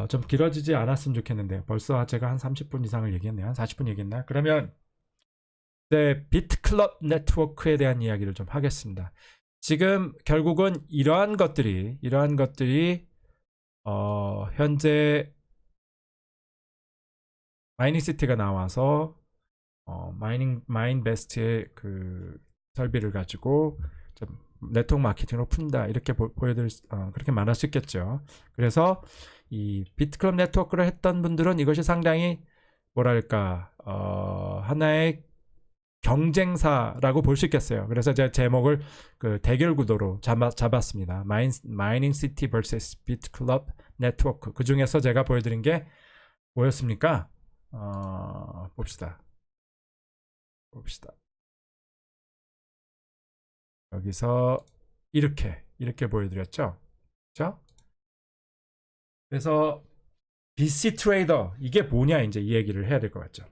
좀 길어지지 않았으면 좋겠는데 벌써 제가 한 30분 이상을 얘기했네요. 한 40분 얘기했나? 그러면 네, 비트클럽 네트워크에 대한 이야기를 좀 하겠습니다. 지금 결국은 이러한 것들이 현재 마이닝 시티가 나와서 마인베스트의 그 설비를 가지고 좀 네트워크 마케팅으로 푼다 이렇게 보여드릴 그렇게 말할 수 있겠죠. 그래서 이 비트클럽 네트워크를 했던 분들은 이것이 상당히 뭐랄까 하나의 경쟁사라고 볼 수 있겠어요. 그래서 제가 제목을 그 대결 구도로 잡았습니다. 마이닝 시티 vs 비트클럽 네트워크. 그 중에서 제가 보여드린 게 뭐였습니까? 봅시다. 여기서 이렇게 보여드렸죠. 그렇죠? 그래서 BC 트레이더 이게 뭐냐 이제 이 얘기를 해야 될 것 같죠.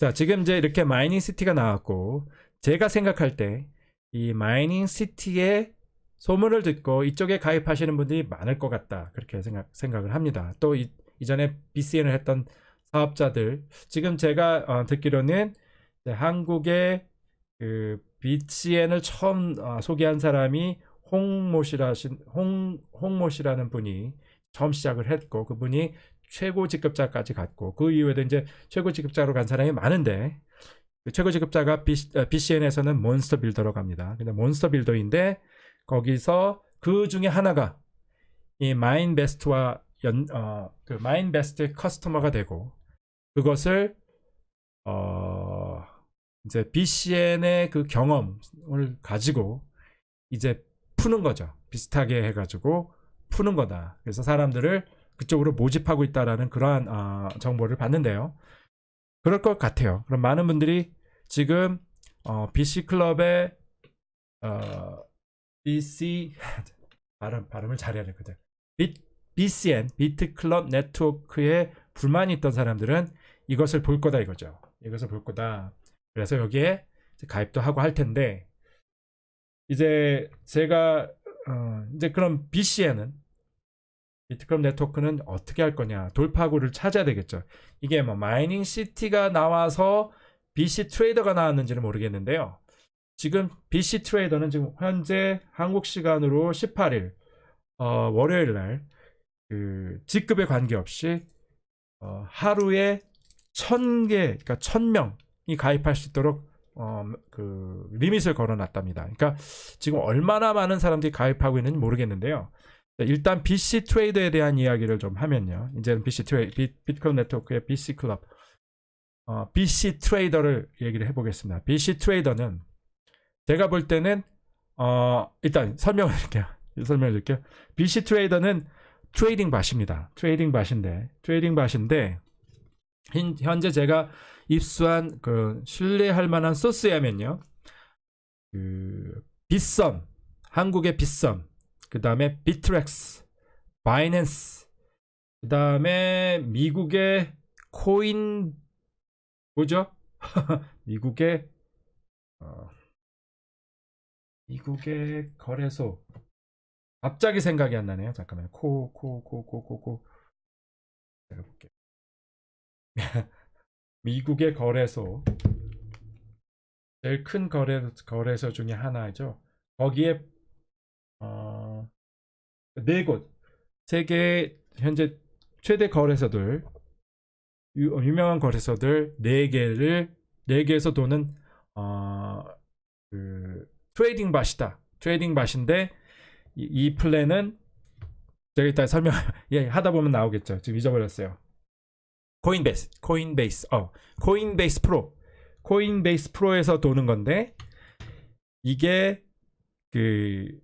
자, 지금 이제 이렇게 마이닝 시티가 나왔고 제가 생각할 때 이 마이닝 시티의 소문을 듣고 이쪽에 가입하시는 분들이 많을 것 같다. 그렇게 생각을 합니다. 또 이전에 BCN을 했던 사업자들 지금 제가 듣기로는 한국의 그 BCN을 처음 소개한 사람이 홍모 씨라는 분이 처음 시작을 했고 그분이 최고 직급자까지 갔고 그 이후에도 이제 최고 직급자로 간 사람이 많은데 그 최고 직급자가 BCN에서는 몬스터 빌더로 갑니다. 근데 몬스터 빌더인데 거기서 그 중에 하나가 이 마인베스트와 그 마인베스트 커스터머가 되고 그것을 이제 BCN의 그 경험을 가지고 이제 푸는 거죠. 비슷하게 해가지고 푸는 거다. 그래서 사람들을 그쪽으로 모집하고 있다라는 그러한 정보를 받는데요. 그럴 것 같아요. 그럼 많은 분들이 지금 BC 클럽의 BC 발음을 잘해야 되거든. BCN 비트 클럽 네트워크에 불만이 있던 사람들은 이것을 볼 거다 이거죠. 이것을 볼 거다. 그래서 여기에 가입도 하고 할 텐데 이제 제가 이제 그럼 BCN은 비트클럽 네트워크는 어떻게 할 거냐 돌파구를 찾아야 되겠죠. 이게 뭐 마이닝 시티가 나와서 BC 트레이더가 나왔는지는 모르겠는데요. 지금 BC 트레이더는 지금 현재 한국 시간으로 18일 월요일 날 그 직급에 관계없이 하루에 1000개 그러니까 1000명이 가입할 수 있도록 그 리밋을 걸어놨답니다. 그러니까 지금 얼마나 많은 사람들이 가입하고 있는지 모르겠는데요. 일단 BC 트레이더에 대한 이야기를 좀 하면요. 이제는 BC 트레이더, 비트코인 네트워크의 BC 클럽. BC 트레이더를 얘기를 해보겠습니다. BC 트레이더는 제가 볼 때는 일단 설명을 드릴게요. BC 트레이더는 트레이딩 밭입니다. 트레이딩 밭인데 현재 제가 입수한 그 신뢰할 만한 소스야면요. 그 빗썸, 한국의 빗썸, 그 다음에 비트렉스, 바이낸스, 그 다음에 미국의 코인 뭐죠? 미국의 거래소. 갑자기 생각이 안 나네요. 잠깐만요. 제가 볼게요. 미국의 거래소. 제일 큰 거래소 중에 하나죠. 거기에 네 곳. 세계 현재 최대 거래소들, 유명한 거래소들 4개에서 도는 그 트레이딩 밭이다. 트레이딩 밭인데 이 플랜은 제가 이따 설명 하다 보면 나오겠죠. 지금 잊어버렸어요. 코인베이스 프로에서 도는 건데 이게 그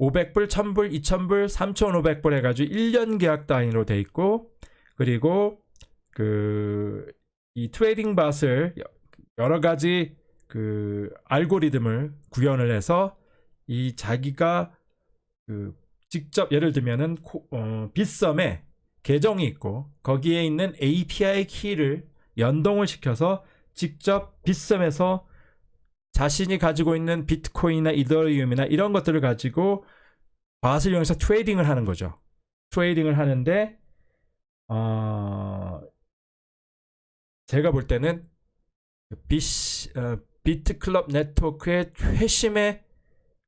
500불, 1000불, 2000불, 3500불 해가지고 1년 계약 단위로 돼 있고, 그리고 이 트레이딩 밭을 여러 가지 그 알고리즘을 구현을 해서 이 자기가 그 직접 예를 들면은 빗썸에 계정이 있고 거기에 있는 API 키를 연동을 시켜서 직접 빗썸에서 자신이 가지고 있는 비트코인이나 이더리움이나 이런 것들을 가지고 밭을 이용해서 트레이딩을 하는 거죠. 트레이딩을 하는데 제가 볼 때는 비트클럽 네트워크의 회심의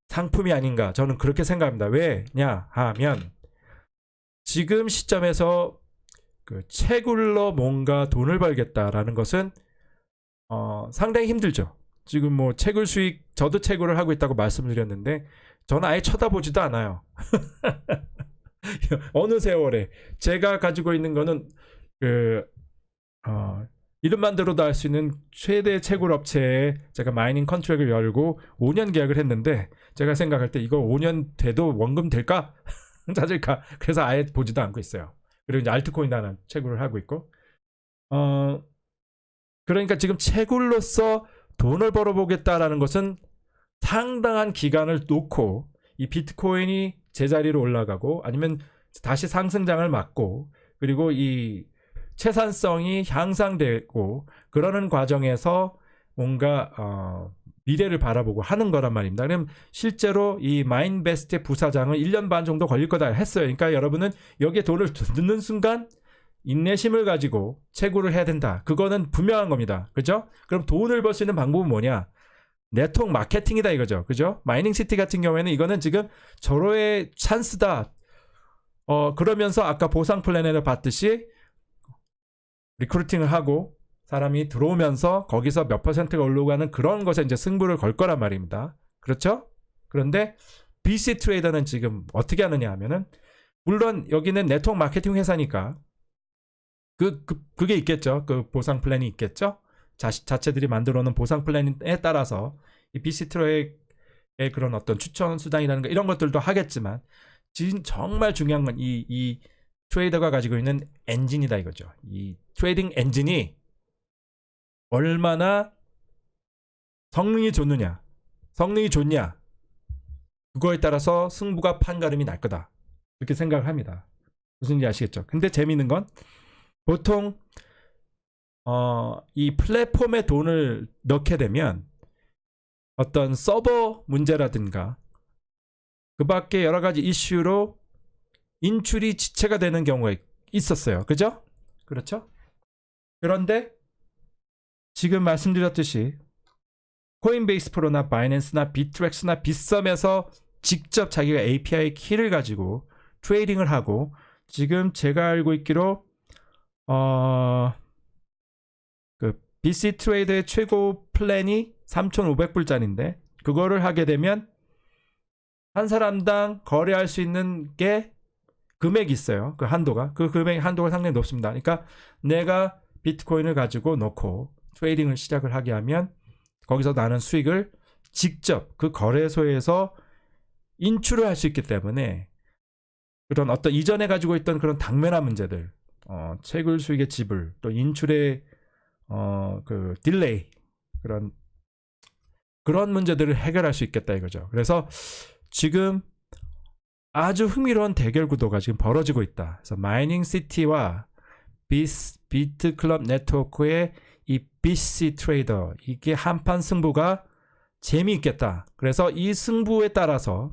상품이 아닌가, 저는 그렇게 생각합니다. 왜냐 하면 지금 시점에서 그 채굴로 뭔가 돈을 벌겠다라는 것은 상당히 힘들죠. 지금 뭐 채굴 수익, 저도 채굴을 하고 있다고 말씀드렸는데 저는 아예 쳐다보지도 않아요. 어느 세월에 제가 가지고 있는 거는 이름만 들어도 알 수 있는 최대 채굴 업체에 제가 마이닝 컨트랙을 열고 5년 계약을 했는데, 제가 생각할 때 이거 5년 돼도 원금 될까? 찾을까? 그래서 아예 보지도 않고 있어요. 그리고 이제 알트코인도 하나 채굴을 하고 있고, 그러니까 지금 채굴로서 돈을 벌어보겠다라는 것은 상당한 기간을 놓고 이 비트코인이 제자리로 올라가고 아니면 다시 상승장을 맞고 그리고 이 채산성이 향상되고 그러는 과정에서 뭔가 미래를 바라보고 하는 거란 말입니다. 그럼 실제로 이 마인베스트의 부사장은 1년 반 정도 걸릴 거다 했어요. 그러니까 여러분은 여기에 돈을 넣는 순간 인내심을 가지고 채굴을 해야 된다. 그거는 분명한 겁니다. 그죠? 그럼 돈을 벌 수 있는 방법은 뭐냐? 네트워크 마케팅이다 이거죠. 그죠? 마이닝시티 같은 경우에는 이거는 지금 절호의 찬스다. 그러면서 아까 보상 플랜에서 봤듯이 리크루팅을 하고 사람이 들어오면서 거기서 몇 퍼센트가 올라가는 그런 것에 이제 승부를 걸 거란 말입니다. 그렇죠? 그런데 BC 트레이더는 지금 어떻게 하느냐 하면은, 물론 여기는 네트워크 마케팅 회사니까 그게 있겠죠. 그 보상 플랜이 있겠죠. 자체들이 만들어 놓은 보상 플랜에 따라서 이 BC 트레이의 그런 어떤 추천 수단이라는 거 이런 것들도 하겠지만, 정말 중요한 건 이 트레이더가 가지고 있는 엔진이다 이거죠. 이 트레이딩 엔진이 얼마나 성능이 좋냐, 그거에 따라서 승부가 판가름이 날 거다, 그렇게 생각을 합니다. 무슨 일인지 아시겠죠? 근데 재미있는 건 보통 이 플랫폼에 돈을 넣게 되면 어떤 서버 문제라든가 그 밖에 여러 가지 이슈로 인출이 지체가 되는 경우가 있었어요. 그죠? 그렇죠? 그런데 지금 말씀드렸듯이 코인베이스 프로나 바이낸스나 비트렉스나 빗썸에서 직접 자기가 API 키를 가지고 트레이딩을 하고, 지금 제가 알고 있기로 그 BC 트레이더의 최고 플랜이 3,500불짜리인데 그거를 하게 되면 한 사람당 거래할 수 있는 게 금액이 있어요. 그 한도가. 그 금액 한도가 상당히 높습니다. 그러니까 내가 비트코인을 가지고 놓고 트레이딩을 시작을 하게 하면 거기서 나는 수익을 직접 그 거래소에서 인출을 할 수 있기 때문에 그런 어떤 이전에 가지고 있던 그런 당면한 문제들, 채굴 수익의 지불, 또 인출의 그 딜레이, 그런 문제들을 해결할 수 있겠다 이거죠. 그래서 지금 아주 흥미로운 대결 구도가 지금 벌어지고 있다. 그래서 마이닝 시티와 비트 클럽 네트워크의 이 BC 트레이더, 이게 한판 승부가 재미있겠다. 그래서 이 승부에 따라서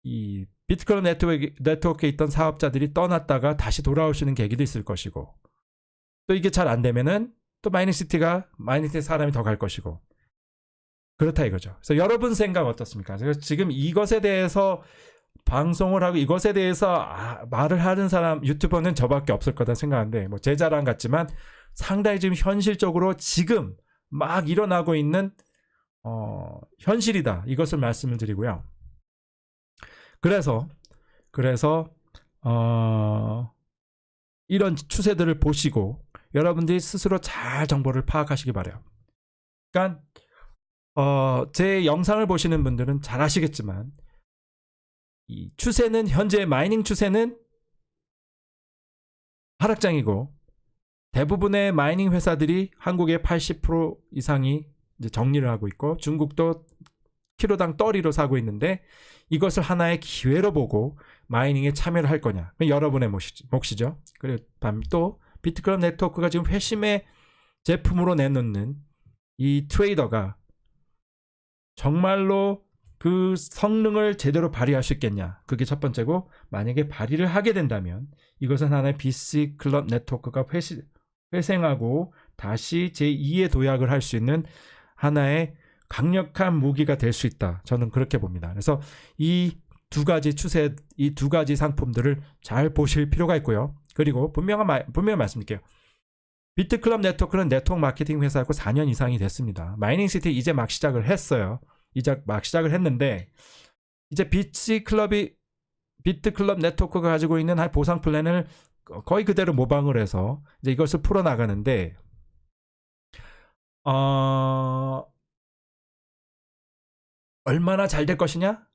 이 비트 클럽 네트워크에 있던 사업자들이 떠났다가 다시 돌아올 수 있는 계기도 있을 것이고, 또 이게 잘 안 되면은 또 마이닝 시티 사람이 더 갈 것이고, 그렇다 이거죠. 그래서 여러분 생각 어떻습니까? 그래서 지금 이것에 대해서 방송을 하고 이것에 대해서 말을 하는 사람, 유튜버는 저밖에 없을 거다 생각하는데, 뭐 제 자랑 같지만 상당히 지금 현실적으로 지금 막 일어나고 있는 현실이다, 이것을 말씀을 드리고요. 그래서 이런 추세들을 보시고 여러분들이 스스로 잘 정보를 파악하시기 바래요. 그러니까 제 영상을 보시는 분들은 잘 아시겠지만 이 추세는, 현재 마이닝 추세는 하락장이고, 대부분의 마이닝 회사들이 한국의 80% 이상이 이제 정리를 하고 있고, 중국도 키로당 떨이로 사고 있는데, 이것을 하나의 기회로 보고 마이닝에 참여를 할 거냐, 여러분의 몫이죠. 그리고 또 비트클럽 네트워크가 지금 회심의 제품으로 내놓는 이 트레이더가 정말로 그 성능을 제대로 발휘할 수 있겠냐, 그게 첫 번째고, 만약에 발휘를 하게 된다면 이것은 하나의 BC 클럽 네트워크가 회생하고 다시 제2의 도약을 할 수 있는 하나의 강력한 무기가 될 수 있다, 저는 그렇게 봅니다. 그래서 이 두 가지 추세, 이 두 가지 상품들을 잘 보실 필요가 있고요. 그리고 분명히 말씀드릴게요. 비트클럽 네트워크는 네트워크 마케팅 회사고 4년 이상이 됐습니다. 마이닝 시티 이제 막 시작을 했어요. 이제 막 시작을 했는데, 이제 비트클럽 네트워크가 가지고 있는 보상 플랜을 거의 그대로 모방을 해서 이제 이것을 풀어나가는데, 얼마나 잘 될 것이냐?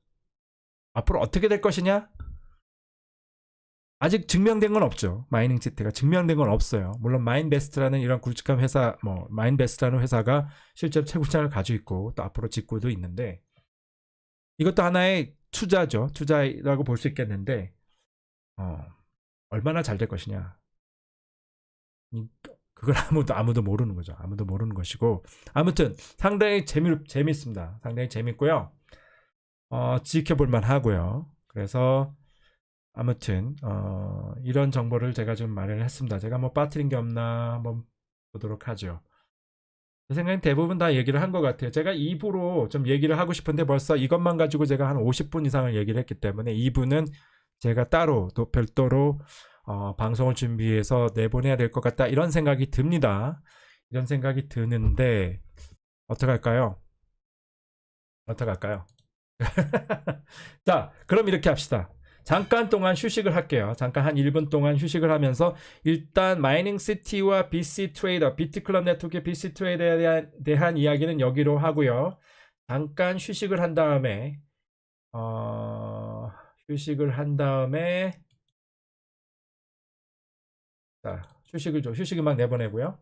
앞으로 어떻게 될 것이냐? 아직 증명된 건 없죠. 마이닝 시티가 증명된 건 없어요. 물론 마인베스트라는 이런 굵직한 회사, 마인베스트라는 회사가 실제로 채굴장을 가지고 있고 또 앞으로 짓고도 있는데, 이것도 하나의 투자죠. 투자라고 볼 수 있겠는데, 얼마나 잘 될 것이냐, 그걸 아무도 모르는 거죠. 아무도 모르는 것이고, 아무튼 상당히 재밌습니다. 상당히 재밌고요. 지켜볼만 하고요. 그래서 아무튼 이런 정보를 제가 좀 마련을 했습니다. 제가 뭐 빠뜨린 게 없나 한번 보도록 하죠. 제 생각엔 대부분 다 얘기를 한 것 같아요. 제가 2부로 좀 얘기를 하고 싶은데 벌써 이것만 가지고 제가 한 50분 이상을 얘기를 했기 때문에 2부는 제가 따로 또 별도로 방송을 준비해서 내보내야 될 것 같다, 이런 생각이 듭니다. 이런 생각이 드는데 어떡할까요? 자, 그럼 이렇게 합시다. 잠깐 동안 휴식을 할게요. 잠깐 한 1분 동안 휴식을 하면서 일단 마이닝 시티와 BC 트레이더, 비트클럽 네트워크의 BC 트레이더에 대한 이야기는 여기로 하고요. 잠깐 휴식을 한 다음에 자, 휴식을 막 내보내고요.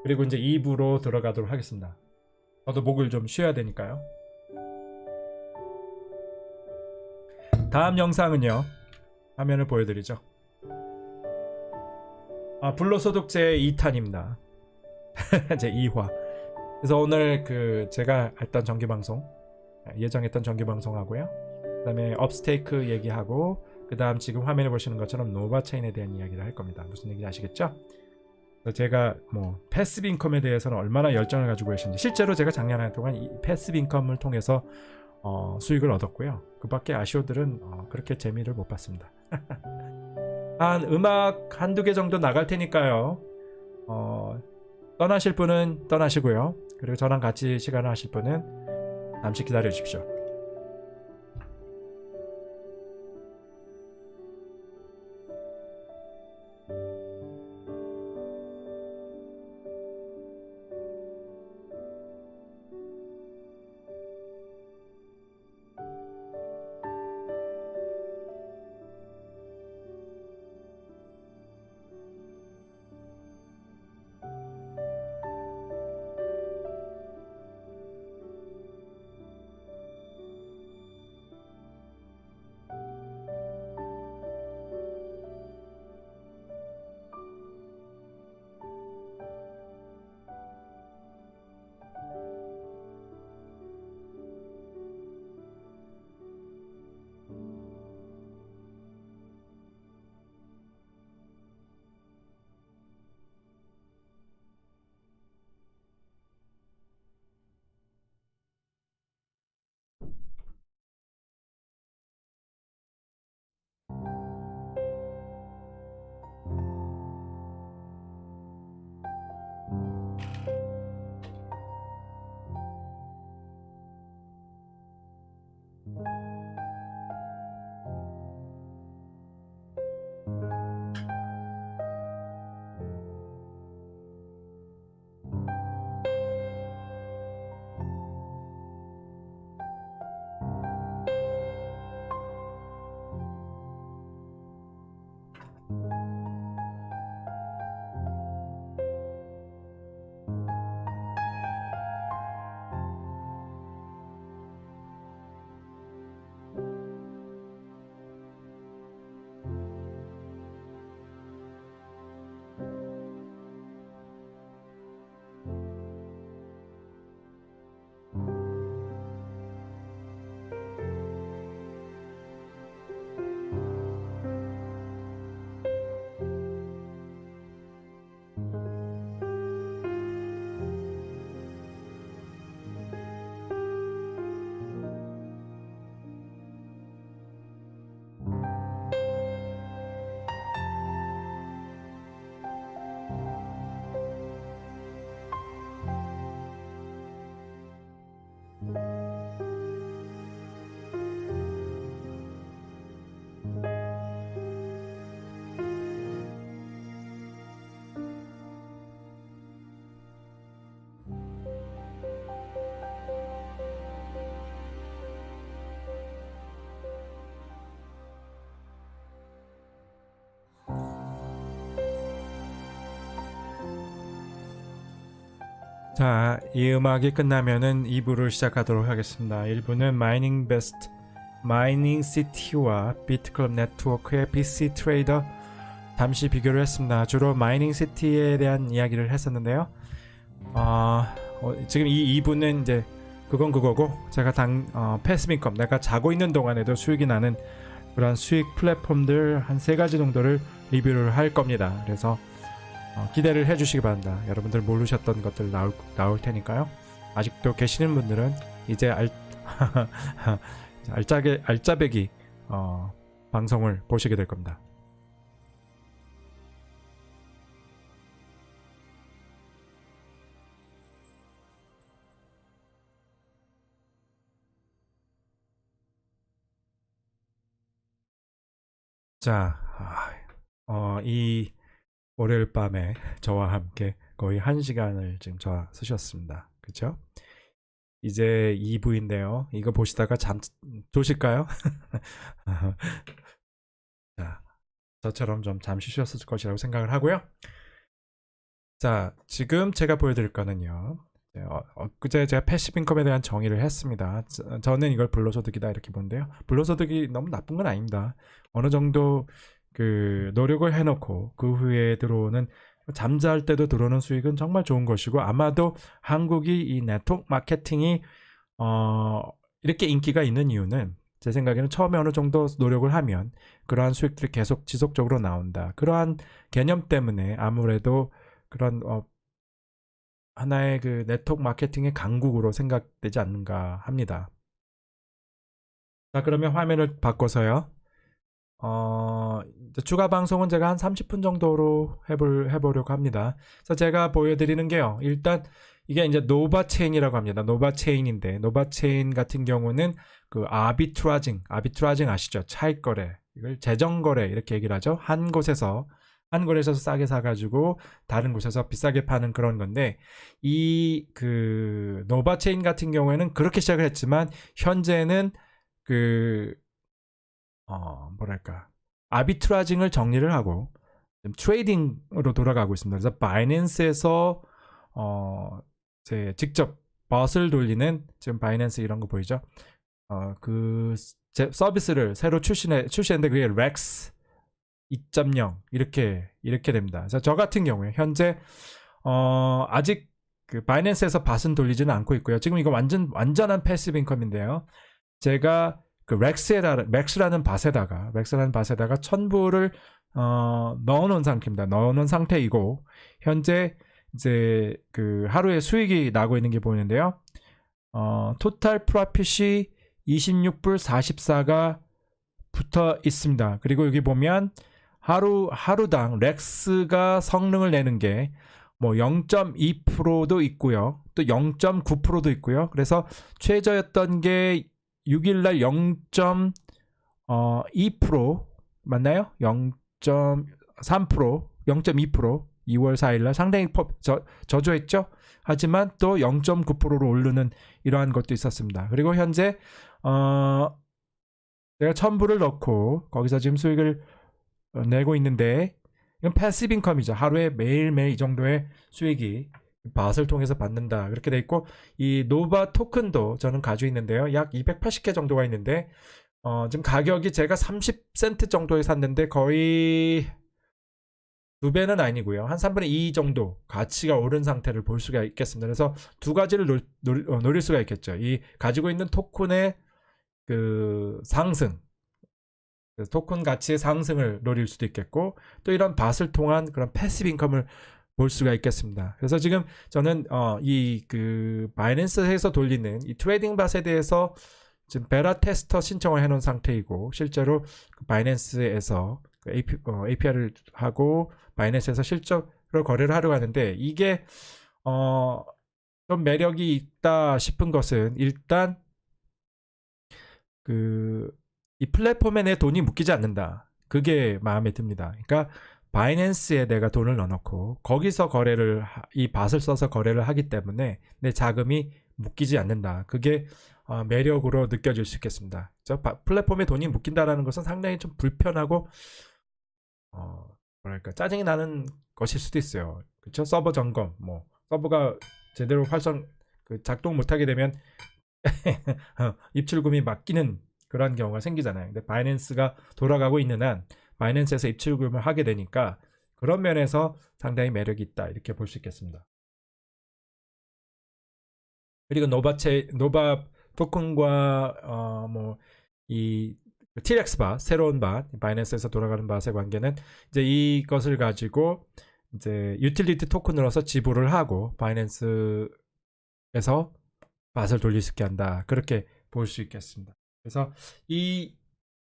그리고 이제 2부로 들어가도록 하겠습니다. 저도 목을 좀 쉬어야 되니까요. 다음 영상은요, 화면을 보여드리죠. 불로소득 제 2탄입니다. 제 2화. 그래서 오늘 제가 했던 정규방송, 예정했던 정규방송하고요, 그 다음에 업스테이크 얘기하고, 그 다음 지금 화면에 보시는 것처럼 노바체인에 대한 이야기를 할 겁니다. 무슨 얘기인지 아시겠죠? 제가 패시브 인컴에 대해서는 얼마나 열정을 가지고 계신지, 실제로 제가 작년 한 동안 이 패시브 인컴을 통해서 수익을 얻었고요. 그 밖에 아쉬워들은 그렇게 재미를 못 봤습니다. 한 음악 한두 개 정도 나갈 테니까요. 떠나실 분은 떠나시고요. 그리고 저랑 같이 시간을 하실 분은 잠시 기다려 주십시오. 자, 이 음악이 끝나면은 2부를 시작하도록 하겠습니다. 1부는 마이닝 베스트, 마이닝 시티와 비트클럽 네트워크의 BC 트레이더 잠시 비교를 했습니다. 주로 마이닝 시티에 대한 이야기를 했었는데요. 지금 이 2부는 이제 그건 그거고, 제가 패시브 인컴, 내가 자고 있는 동안에도 수익이 나는 그런 수익 플랫폼들 한 3가지 정도를 리뷰를 할 겁니다. 그래서 기대를 해주시기 바랍니다. 여러분들 모르셨던 것들 나올 테니까요. 아직도 계시는 분들은 이제 알짜배기 방송을 보시게 될 겁니다. 자, 이 월요일 밤에 저와 함께 거의 1시간을 지금 쓰셨습니다. 그쵸? 이제 2부인데요. 이거 보시다가 조실까요? 자, 저처럼 좀 잠시 쉬었을 것이라고 생각을 하고요. 자, 지금 제가 보여드릴 거는요. 그제 제가 패시브 인컴에 대한 정의를 했습니다. 저는 이걸 불로소득이다 이렇게 보는데요. 불로소득이 너무 나쁜 건 아닙니다. 어느 정도 그 노력을 해놓고 그 후에 들어오는, 잠잘 때도 들어오는 수익은 정말 좋은 것이고, 아마도 한국이 이 네트워크 마케팅이 이렇게 인기가 있는 이유는 제 생각에는 처음에 어느 정도 노력을 하면 그러한 수익들이 계속 지속적으로 나온다. 그러한 개념 때문에 아무래도 그런 하나의 그 네트워크 마케팅의 강국으로 생각되지 않는가 합니다. 자, 그러면 화면을 바꿔서요. 추가 방송은 제가 한 30분 정도로 해보려고 합니다. 그래서 제가 보여드리는 게요. 일단 이게 이제 노바체인이라고 합니다. 노바체인인데, 노바체인 같은 경우는 그 아비트라징 아시죠? 차익거래, 이걸 재정거래 이렇게 얘기를 하죠. 한 곳에서 싸게 사가지고 다른 곳에서 비싸게 파는 그런 건데, 이 그 노바체인 같은 경우에는 그렇게 시작을 했지만 현재는 뭐랄까, 아비트라징을 정리를 하고 트레이딩으로 돌아가고 있습니다. 그래서 바이낸스에서 제 직접 벗을 돌리는, 지금 바이낸스 이런 거 보이죠? 그 서비스를 새로 출시했는데 그게 렉스 2.0 이렇게 됩니다. 그래서 저 같은 경우에 현재 아직 그 바이낸스에서 밭은 돌리지는 않고 있고요. 지금 이거 완전한 패시브 인컴인데요. 제가 그 렉스라는 밭에다가 1000불을 넣어놓은 상태입니다. 넣어놓은 상태이고, 현재 이제 그 하루에 수익이 나고 있는 게 보이는데요. 토탈 프로핏이 26불 44가 붙어 있습니다. 그리고 여기 보면 하루당 렉스가 성능을 내는 게 뭐 0.2%도 있고요. 또 0.9%도 있고요. 그래서 최저였던 게 6일날 0.2% 맞나요? 0.3%, 0.2%, 2월 4일날 상당히 저조했죠. 하지만 또 0.9%로 오르는 이러한 것도 있었습니다. 그리고 현재 내가 1000불을 넣고 거기서 지금 수익을 내고 있는데, 이건 패시브 인컴이죠. 하루에 매일매일 이 정도의 수익이 밭을 통해서 받는다 그렇게 돼 있고, 이 노바 토큰도 저는 가지고 있는데요. 약 280개 정도가 있는데 지금 가격이 제가 30센트 정도에 샀는데 거의 2배는 아니고요. 한 3분의 2 정도 가치가 오른 상태를 볼 수가 있겠습니다. 그래서 두 가지를 노릴 수가 있겠죠. 이 가지고 있는 토큰의 그 상승, 토큰 가치의 상승을 노릴 수도 있겠고, 또 이런 밭을 통한 그런 패시브 인컴을 볼 수가 있겠습니다. 그래서 지금 저는 이 그 바이낸스에서 돌리는 이 트레이딩 밭에 대해서 지금 베라 테스터 신청을 해놓은 상태이고, 실제로 그 바이낸스에서 API를 하고 바이낸스에서 실적으로 거래를 하려고 하는데, 이게 좀 매력이 있다 싶은 것은 일단 이 플랫폼에 내 돈이 묶이지 않는다. 그게 마음에 듭니다. 그러니까 바이낸스에 내가 돈을 넣어놓고 거기서 이 밭을 써서 거래를 하기 때문에 내 자금이 묶이지 않는다. 그게 매력으로 느껴질 수 있겠습니다. 플랫폼에 돈이 묶인다라는 것은 상당히 좀 불편하고 뭐랄까, 짜증이 나는 것일 수도 있어요. 그렇죠? 서버 점검, 서버가 제대로 작동 못하게 되면 입출금이 막히는 그런 경우가 생기잖아요. 근데 바이낸스가 돌아가고 있는 한 바이낸스에서 입출금을 하게 되니까 그런 면에서 상당히 매력이 있다 이렇게 볼 수 있겠습니다. 그리고 노바 토큰과 이 TRX 바 새로운 바 바이낸스에서 돌아가는 밭의 관계는 이제 이것을 가지고 이제 유틸리티 토큰으로서 지불을 하고 바이낸스에서 밭을 돌릴 수 있게 한다 그렇게 볼 수 있겠습니다. 그래서 이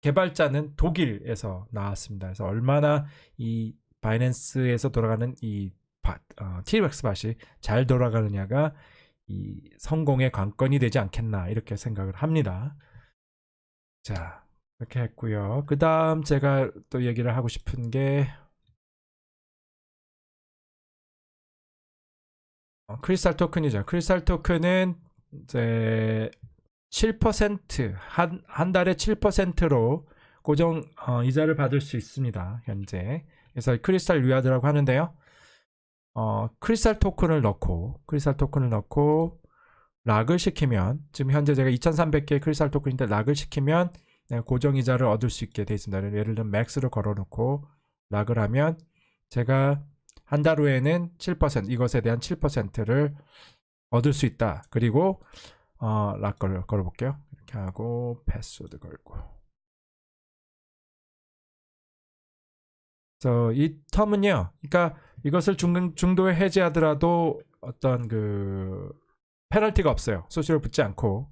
개발자는 독일에서 나왔습니다. 그래서 얼마나 이 바이낸스에서 돌아가는 이 TRX 밭이 잘 돌아가느냐가 이 성공의 관건이 되지 않겠나 이렇게 생각을 합니다. 자, 이렇게 했고요. 그 다음 제가 또 얘기를 하고 싶은 게 크리스탈 토큰이죠. 크리스탈 토큰은 이제 7% 한 달에 7%로 고정 이자를 받을 수 있습니다. 현재. 그래서 크리스탈 위아드라고 하는데요. 크리스탈 토큰을 넣고 락을 시키면 지금 현재 제가 2,300개의 크리스탈 토큰인데 락을 시키면 고정 이자를 얻을 수 있게 되어 있습니다. 예를 들면 맥스를 걸어놓고 락을 하면 제가 한 달 후에는 7% 이것에 대한 7%를 얻을 수 있다. 그리고 락 걸어볼게요. 이렇게 하고 패스워드 걸고. 그래서 이 텀은요. 그러니까 이것을 중도에 해지하더라도 어떤 그 페널티가 없어요. 수수료 붙지 않고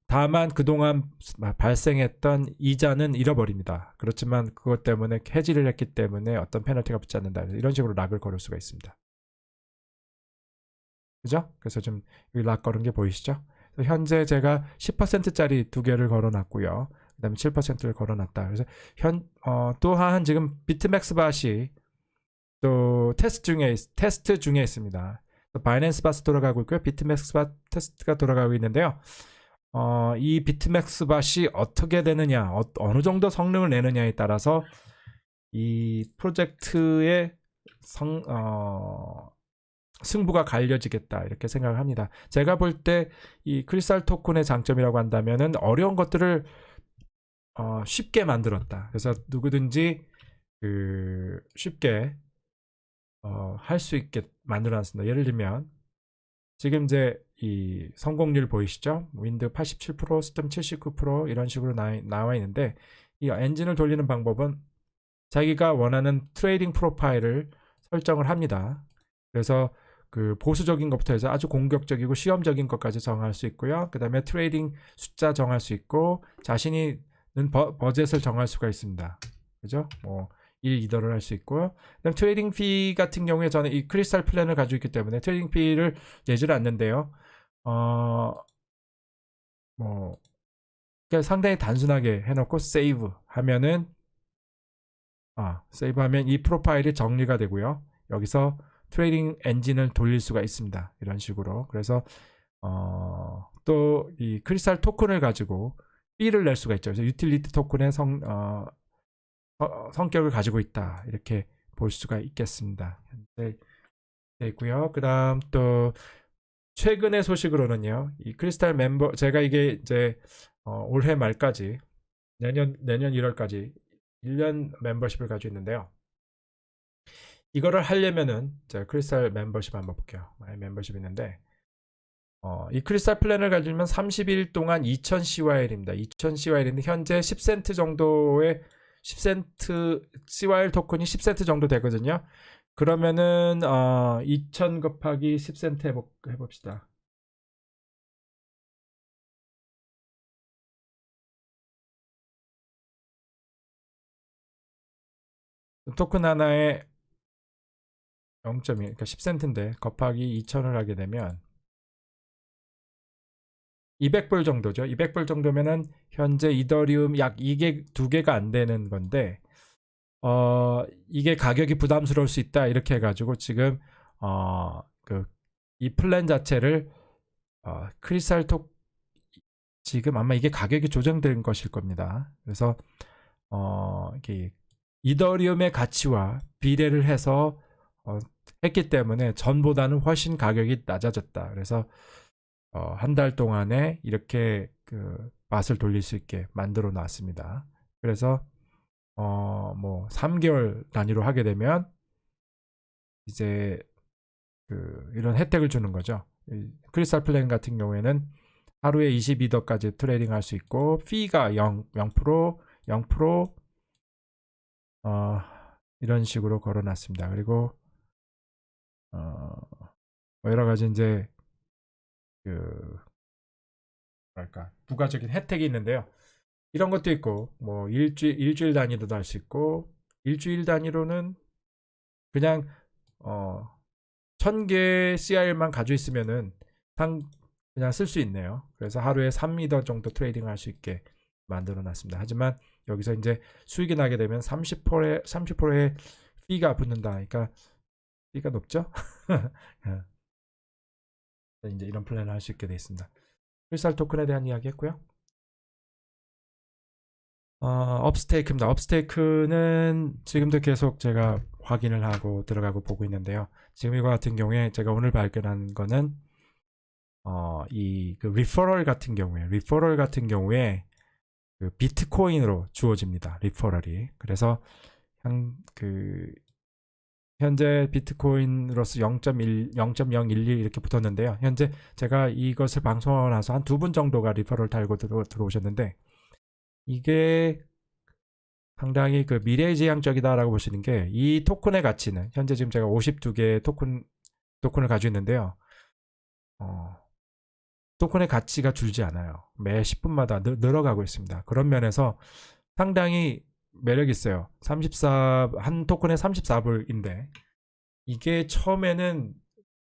다만 그동안 발생했던 이자는 잃어버립니다. 그렇지만 그것 때문에 해지를 했기 때문에 어떤 페널티가 붙지 않는다. 이런 식으로 락을 걸을 수가 있습니다. 그죠? 그래서 좀 여기 락 걸은 게 보이시죠? 현재 제가 10%짜리 두 개를 걸어놨고요. 그 다음에 7%를 걸어놨다. 그래서 또한 지금 비트맥스 밭이 또 테스트 중에 있습니다. 바이낸스 밭이 돌아가고 있고요. 비트맥스 밭 테스트가 돌아가고 있는데요. 이 비트맥스 밭이 어떻게 되느냐, 어느 정도 성능을 내느냐에 따라서 이 프로젝트의 승부가 갈려지겠다 이렇게 생각을 합니다. 제가 볼 때 이 크리스탈 토큰의 장점이라고 한다면은 어려운 것들을 쉽게 만들었다. 그래서 누구든지 쉽게 할 수 있게 만들어놨습니다. 예를 들면 지금 이제 이 성공률 보이시죠? 윈드 87%, 스톰 79% 이런 식으로 나와 있는데 이 엔진을 돌리는 방법은 자기가 원하는 트레이딩 프로파일을 설정을 합니다. 그래서 그 보수적인 것부터 해서 아주 공격적이고 시험적인 것까지 정할 수 있고요. 그 다음에 트레이딩 숫자 정할 수 있고 자신이 버젯을 정할 수가 있습니다. 그죠? 1, 2더를 할 수 있고요. 그다음 트레이딩 피 같은 경우에 저는 이 크리스탈 플랜을 가지고 있기 때문에 트레이딩 피를 내지를 않는데요. 그러니까 상당히 단순하게 해놓고 세이브 하면은 세이브하면 이 프로파일이 정리가 되고요. 여기서 트레이딩 엔진을 돌릴 수가 있습니다. 이런 식으로. 그래서 또 이 크리스탈 토큰을 가지고 B를 낼 수가 있죠. 그래서 유틸리티 토큰의 성격을 가지고 있다. 이렇게 볼 수가 있겠습니다. 현재 있고요. 그 다음 또 최근의 소식으로는요. 이 크리스탈 멤버 제가 이게 이제 올해 말까지 내년 1월까지 1년 멤버십을 가지고 있는데요. 이거를 하려면은 제가 크리스탈 멤버십 한번 볼게요. 멤버십이 있는데 이 크리스탈 플랜을 가지면 30일 동안 2000CYL입니다. 2000CYL인데 현재 10센트 정도의 10센트 CYL 토큰이 10센트 정도 되거든요. 그러면은 2000 곱하기 10센트 해봅시다. 토큰 하나에 0.1, 그러니까 10센트인데 곱하기 2000을 하게 되면 200불 정도죠. 200불 정도면은 현재 이더리움 약 2개가 안 되는 건데 이게 가격이 부담스러울 수 있다 이렇게 해가지고 지금 이 플랜 자체를 크리스탈 지금 아마 이게 가격이 조정된 것일 겁니다. 그래서 이게 이더리움의 가치와 비례를 해서 했기 때문에 전보다는 훨씬 가격이 낮아졌다. 그래서 한 달 동안에 이렇게 그 맛을 돌릴 수 있게 만들어 놨습니다. 그래서 뭐 3개월 단위로 하게 되면 이제 그 이런 혜택을 주는 거죠. 크리스탈 플랜 같은 경우에는 하루에 22덕까지 트레이딩 할 수 있고 피가 0%, 0% 이런 식으로 걸어놨습니다. 그리고 여러 가지 이제 그 뭐랄까 부가적인 혜택이 있는데요. 이런 것도 있고 뭐 일주일 단위로도 할 수 있고 일주일 단위로는 그냥 1000개 CR만 가지고 있으면은 그냥 쓸 수 있네요. 그래서 하루에 3미터 정도 트레이딩 할 수 있게 만들어 놨습니다. 하지만 여기서 이제 수익이 나게 되면 30%의 피가 붙는다. 그러니까 피가 높죠? 이제 이런 플랜을 할 수 있게 되어 있습니다. 크리스탈 토큰에 대한 이야기 했고요. 업스테이크입니다. 업스테이크는 지금도 계속 제가 확인을 하고 들어가고 보고 있는데요. 지금 이거 같은 경우에 제가 오늘 발견한 거는 그 리퍼럴 같은 경우에 그 비트코인으로 주어집니다. 리퍼럴이. 그래서 현재 비트코인으로서 0.011 이렇게 붙었는데요. 현재 제가 이것을 방송하고 나서 한 2분 정도가 리퍼럴 달고 들어오셨는데 이게 상당히 그 미래지향적이다라고 볼 수 있는 게 이 토큰의 가치는 현재 지금 제가 52개의 토큰을 가지고 있는데요. 토큰의 가치가 줄지 않아요. 매 10분마다 늘어가고 있습니다. 그런 면에서 상당히 매력 있어요. 한 토큰에 34불인데 이게 처음에는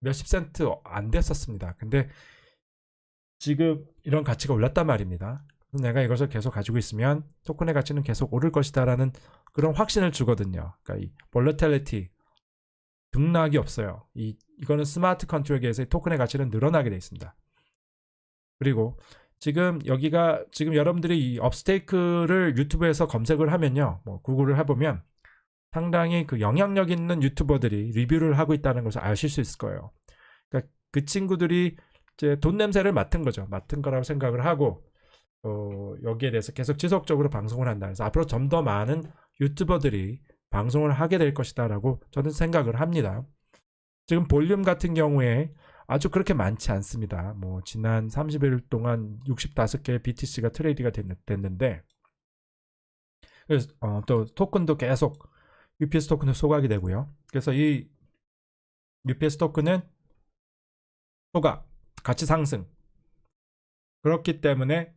몇십 센트 안 됐었습니다. 근데 지금 이런 가치가 올랐단 말입니다. 내가 이것을 계속 가지고 있으면 토큰의 가치는 계속 오를 것이다라는 그런 확신을 주거든요. 그러니까 이 볼러틸리티 등락이 없어요. 이거는 스마트 컨트롤계에서의 토큰의 가치는 늘어나게 되어 있습니다. 그리고 지금 여러분들이 이 업스테이크를 유튜브에서 검색을 하면요, 뭐 구글을 해보면 상당히 그 영향력 있는 유튜버들이 리뷰를 하고 있다는 것을 아실 수 있을 거예요. 그러니까 그 친구들이 이제 돈 냄새를 맡은 거라고 생각을 하고 여기에 대해서 계속 지속적으로 방송을 한다. 그래서 앞으로 좀 더 많은 유튜버들이 방송을 하게 될 것이다라고 저는 생각을 합니다. 지금 볼륨 같은 경우에 아주 그렇게 많지 않습니다. 뭐 지난 30일 동안 65개의 BTC가 트레이드가 됐는데 그래서 또 토큰도 계속 UPS 토큰을 소각이 되고요. 그래서 이 UPS 토큰은 소각, 가치 상승 그렇기 때문에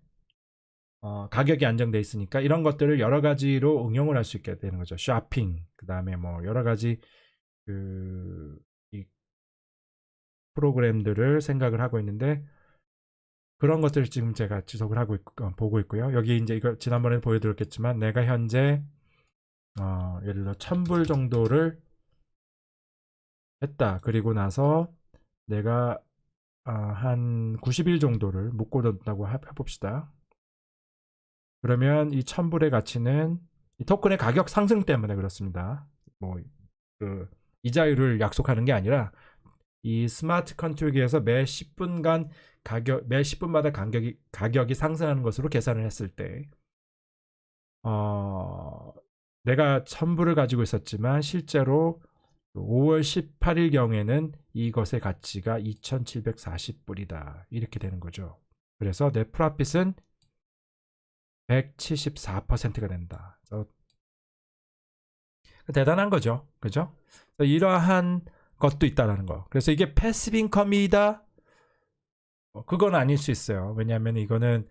가격이 안정돼 있으니까 이런 것들을 여러 가지로 응용을 할 수 있게 되는 거죠. 쇼핑, 그 다음에 뭐 여러 가지 이 프로그램들을 생각을 하고 있는데 그런 것들을 지금 제가 지속을 하고 보고 있고요. 여기 이제 이거 지난번에 보여드렸겠지만 내가 현재 예를 들어 1000불 정도를 했다. 그리고 나서 내가 한 90일 정도를 묶어뒀다고 해봅시다. 그러면 이 1000불의 가치는 이 토큰의 가격 상승 때문에 그렇습니다. 뭐 그 이자율을 약속하는 게 아니라 이 스마트 컨트롤기에서 매 10분간 매 10분마다 가격이 상승하는 것으로 계산을 했을 때 내가 1000불을 가지고 있었지만 실제로 5월 18일 경에는 이것의 가치가 2740불이다. 이렇게 되는 거죠. 그래서 내 프로핏은 174%가 된다. 대단한 거죠. 그죠? 이러한 것도 있다라는 거. 그래서 이게 패시브 인컴이다? 그건 아닐 수 있어요. 왜냐하면 이거는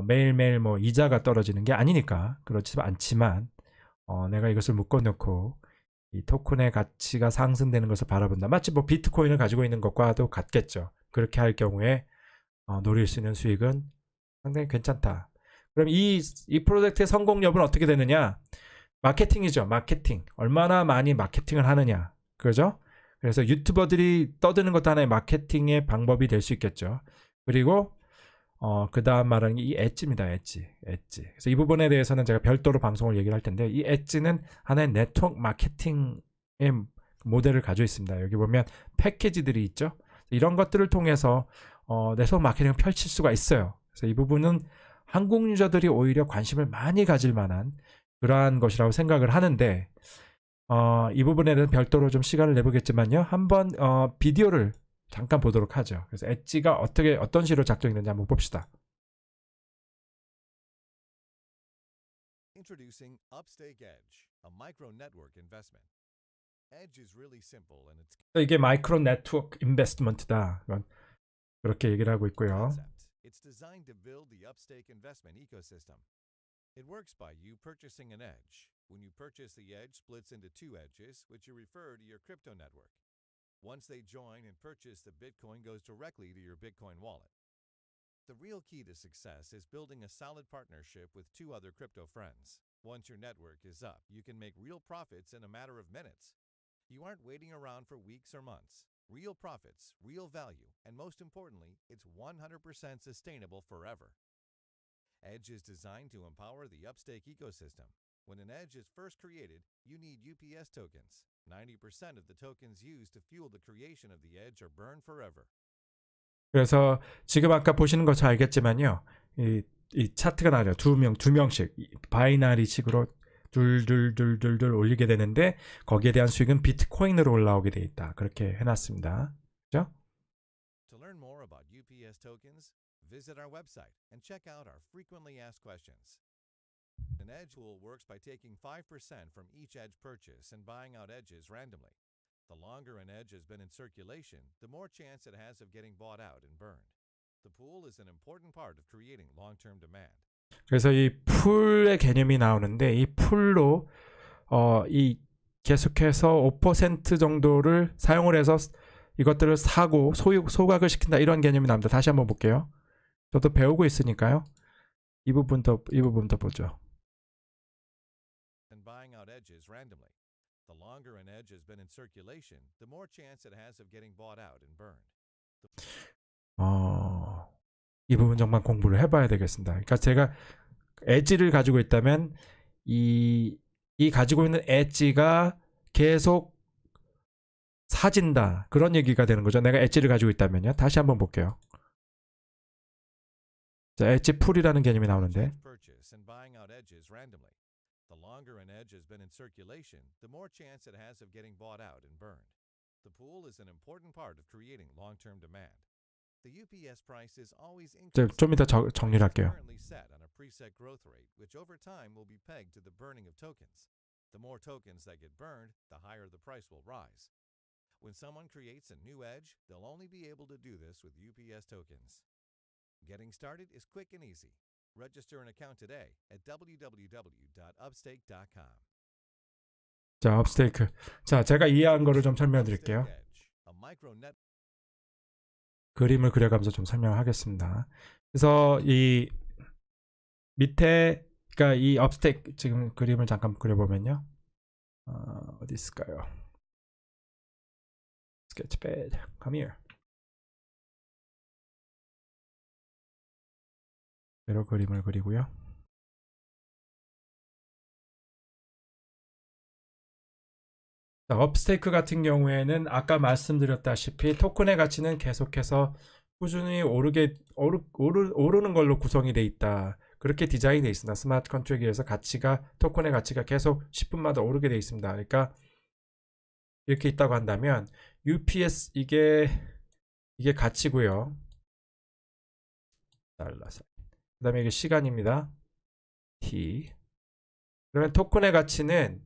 매일매일 뭐 이자가 떨어지는 게 아니니까 그렇지 않지만 내가 이것을 묶어놓고 이 토큰의 가치가 상승되는 것을 바라본다. 마치 뭐 비트코인을 가지고 있는 것과도 같겠죠. 그렇게 할 경우에 노릴 수 있는 수익은 상당히 괜찮다. 그럼 이 프로젝트의 성공 여부는 어떻게 되느냐? 마케팅이죠. 마케팅. 얼마나 많이 마케팅을 하느냐. 그죠? 그래서 유튜버들이 떠드는 것도 하나의 마케팅의 방법이 될 수 있겠죠. 그리고 그 다음 말하는 게 이 엣지입니다. 엣지. 그래서 이 부분에 대해서는 제가 별도로 방송을 얘기를 할 텐데 이 엣지는 하나의 네트워크 마케팅의 모델을 가지고 있습니다. 여기 보면 패키지들이 있죠. 이런 것들을 통해서 네트워크 마케팅을 펼칠 수가 있어요. 그래서 이 부분은 한국 유저들이 오히려 관심을 많이 가질 만한 그러한 것이라고 생각을 하는데 이 부분에 대해서 별도로 좀 시간을 내보겠지만요. 한번 비디오를 잠깐 보도록 하죠. 그래서 엣지가 어떤 식으로 작동이 되는지 한번 봅시다. Introducing Upstake Edge, a micro network investment. Edge is really simple and it's 이게 마이크로 네트워크 인베스트먼트다. 그렇게 얘기를 하고 있고요. concept. It's designed to build the Upstake investment ecosystem. It works by you purchasing an edge. When you purchase, the edge splits into two edges, which you refer to your crypto network. Once they join and purchase, the Bitcoin goes directly to your Bitcoin wallet. The real key to success is building a solid partnership with two other crypto friends. Once your network is up, you can make real profits in a matter of minutes. You aren't waiting around for weeks or months. Real profits, real value, and most importantly, it's 100% sustainable forever. Edge is designed to empower the Upstake ecosystem. When an edge is first created, you need UPS tokens. 90% of the tokens used to fuel the creation of the edge are burned forever. 그래서 지금 아까 보시는 것처럼 알겠지만요. 이 차트가 나와요. 두 명씩 바이너리 식으로 둘 올리게 되는데 거기에 대한 수익은 비트코인으로 올라오게 돼 있다. 그렇게 해놨습니다. 그죠? To learn more about UPS tokens, visit our website and check out our frequently asked questions. An edge pool works by taking 5% from each edge purchase and buying out edges randomly. The longer an edge has been in circulation, the more chance it has of getting bought out and burned. The pool is an important part of creating long-term demand. 그래서 이 풀의 개념이 나오는데 이 풀로 이 계속해서 5% 정도를 사용을 해서 이것들을 사고 소각을 시킨다 이런 개념이 나옵니다. 다시 한번 볼게요. 저도 배우고 있으니까요. 이 부분도 보죠. And buying out edges randomly. The longer an edge has been in circulation, the more chance it has of getting bought out and burned. 이 부분 정말 공부를 해봐야 되겠습니다. 그러니까 제가 엣지를 가지고 있다면 이 가지고 있는 엣지가 계속 사진다 그런 얘기가 되는 거죠. 내가 엣지를 가지고 있다면요. 다시 한번 볼게요. 자, 엣지 풀이라는 개념이 나오는데 Purchase and buying out edges randomly. The longer an edge has been in circulation, the more chance it has of getting bought out and burned. The pool is an important part of creating long-term demand. The UPS price is always increasing. 좀 이따 정리를 할게요. Currently set on a preset growth rate, which over time will be pegged to the burning of tokens. The more tokens that get burned, the higher the price will rise. When someone creates a new edge, they'll only be able to do this with UPS tokens. Getting started is quick and easy. Register an account today at www.upstake.com. 자, 업스테이크. 자, 제가 이해한 거를 좀 설명해 드릴게요. Upstake Edge, a micro net 그림을 그려가면서 좀 설명하겠습니다. 그래서 이 밑에 그러니까 이 업스테이크 지금 그림을 잠깐 그려보면요. 어디 있을까요? Sketchpad, come here. 이대로 그림을 그리고요. 자, 업스테이크 같은 경우에는 아까 말씀드렸다시피 토큰의 가치는 계속해서 꾸준히 오르는 걸로 구성이 돼 있다. 그렇게 디자인이 돼 있습니다. 스마트 컨트랙트에서 토큰의 가치가 계속 10분마다 오르게 돼 있습니다. 그러니까 이렇게 있다고 한다면 UPS 이게 가치고요. 달러사. 그다음에 이게 시간입니다. T. 그러면 토큰의 가치는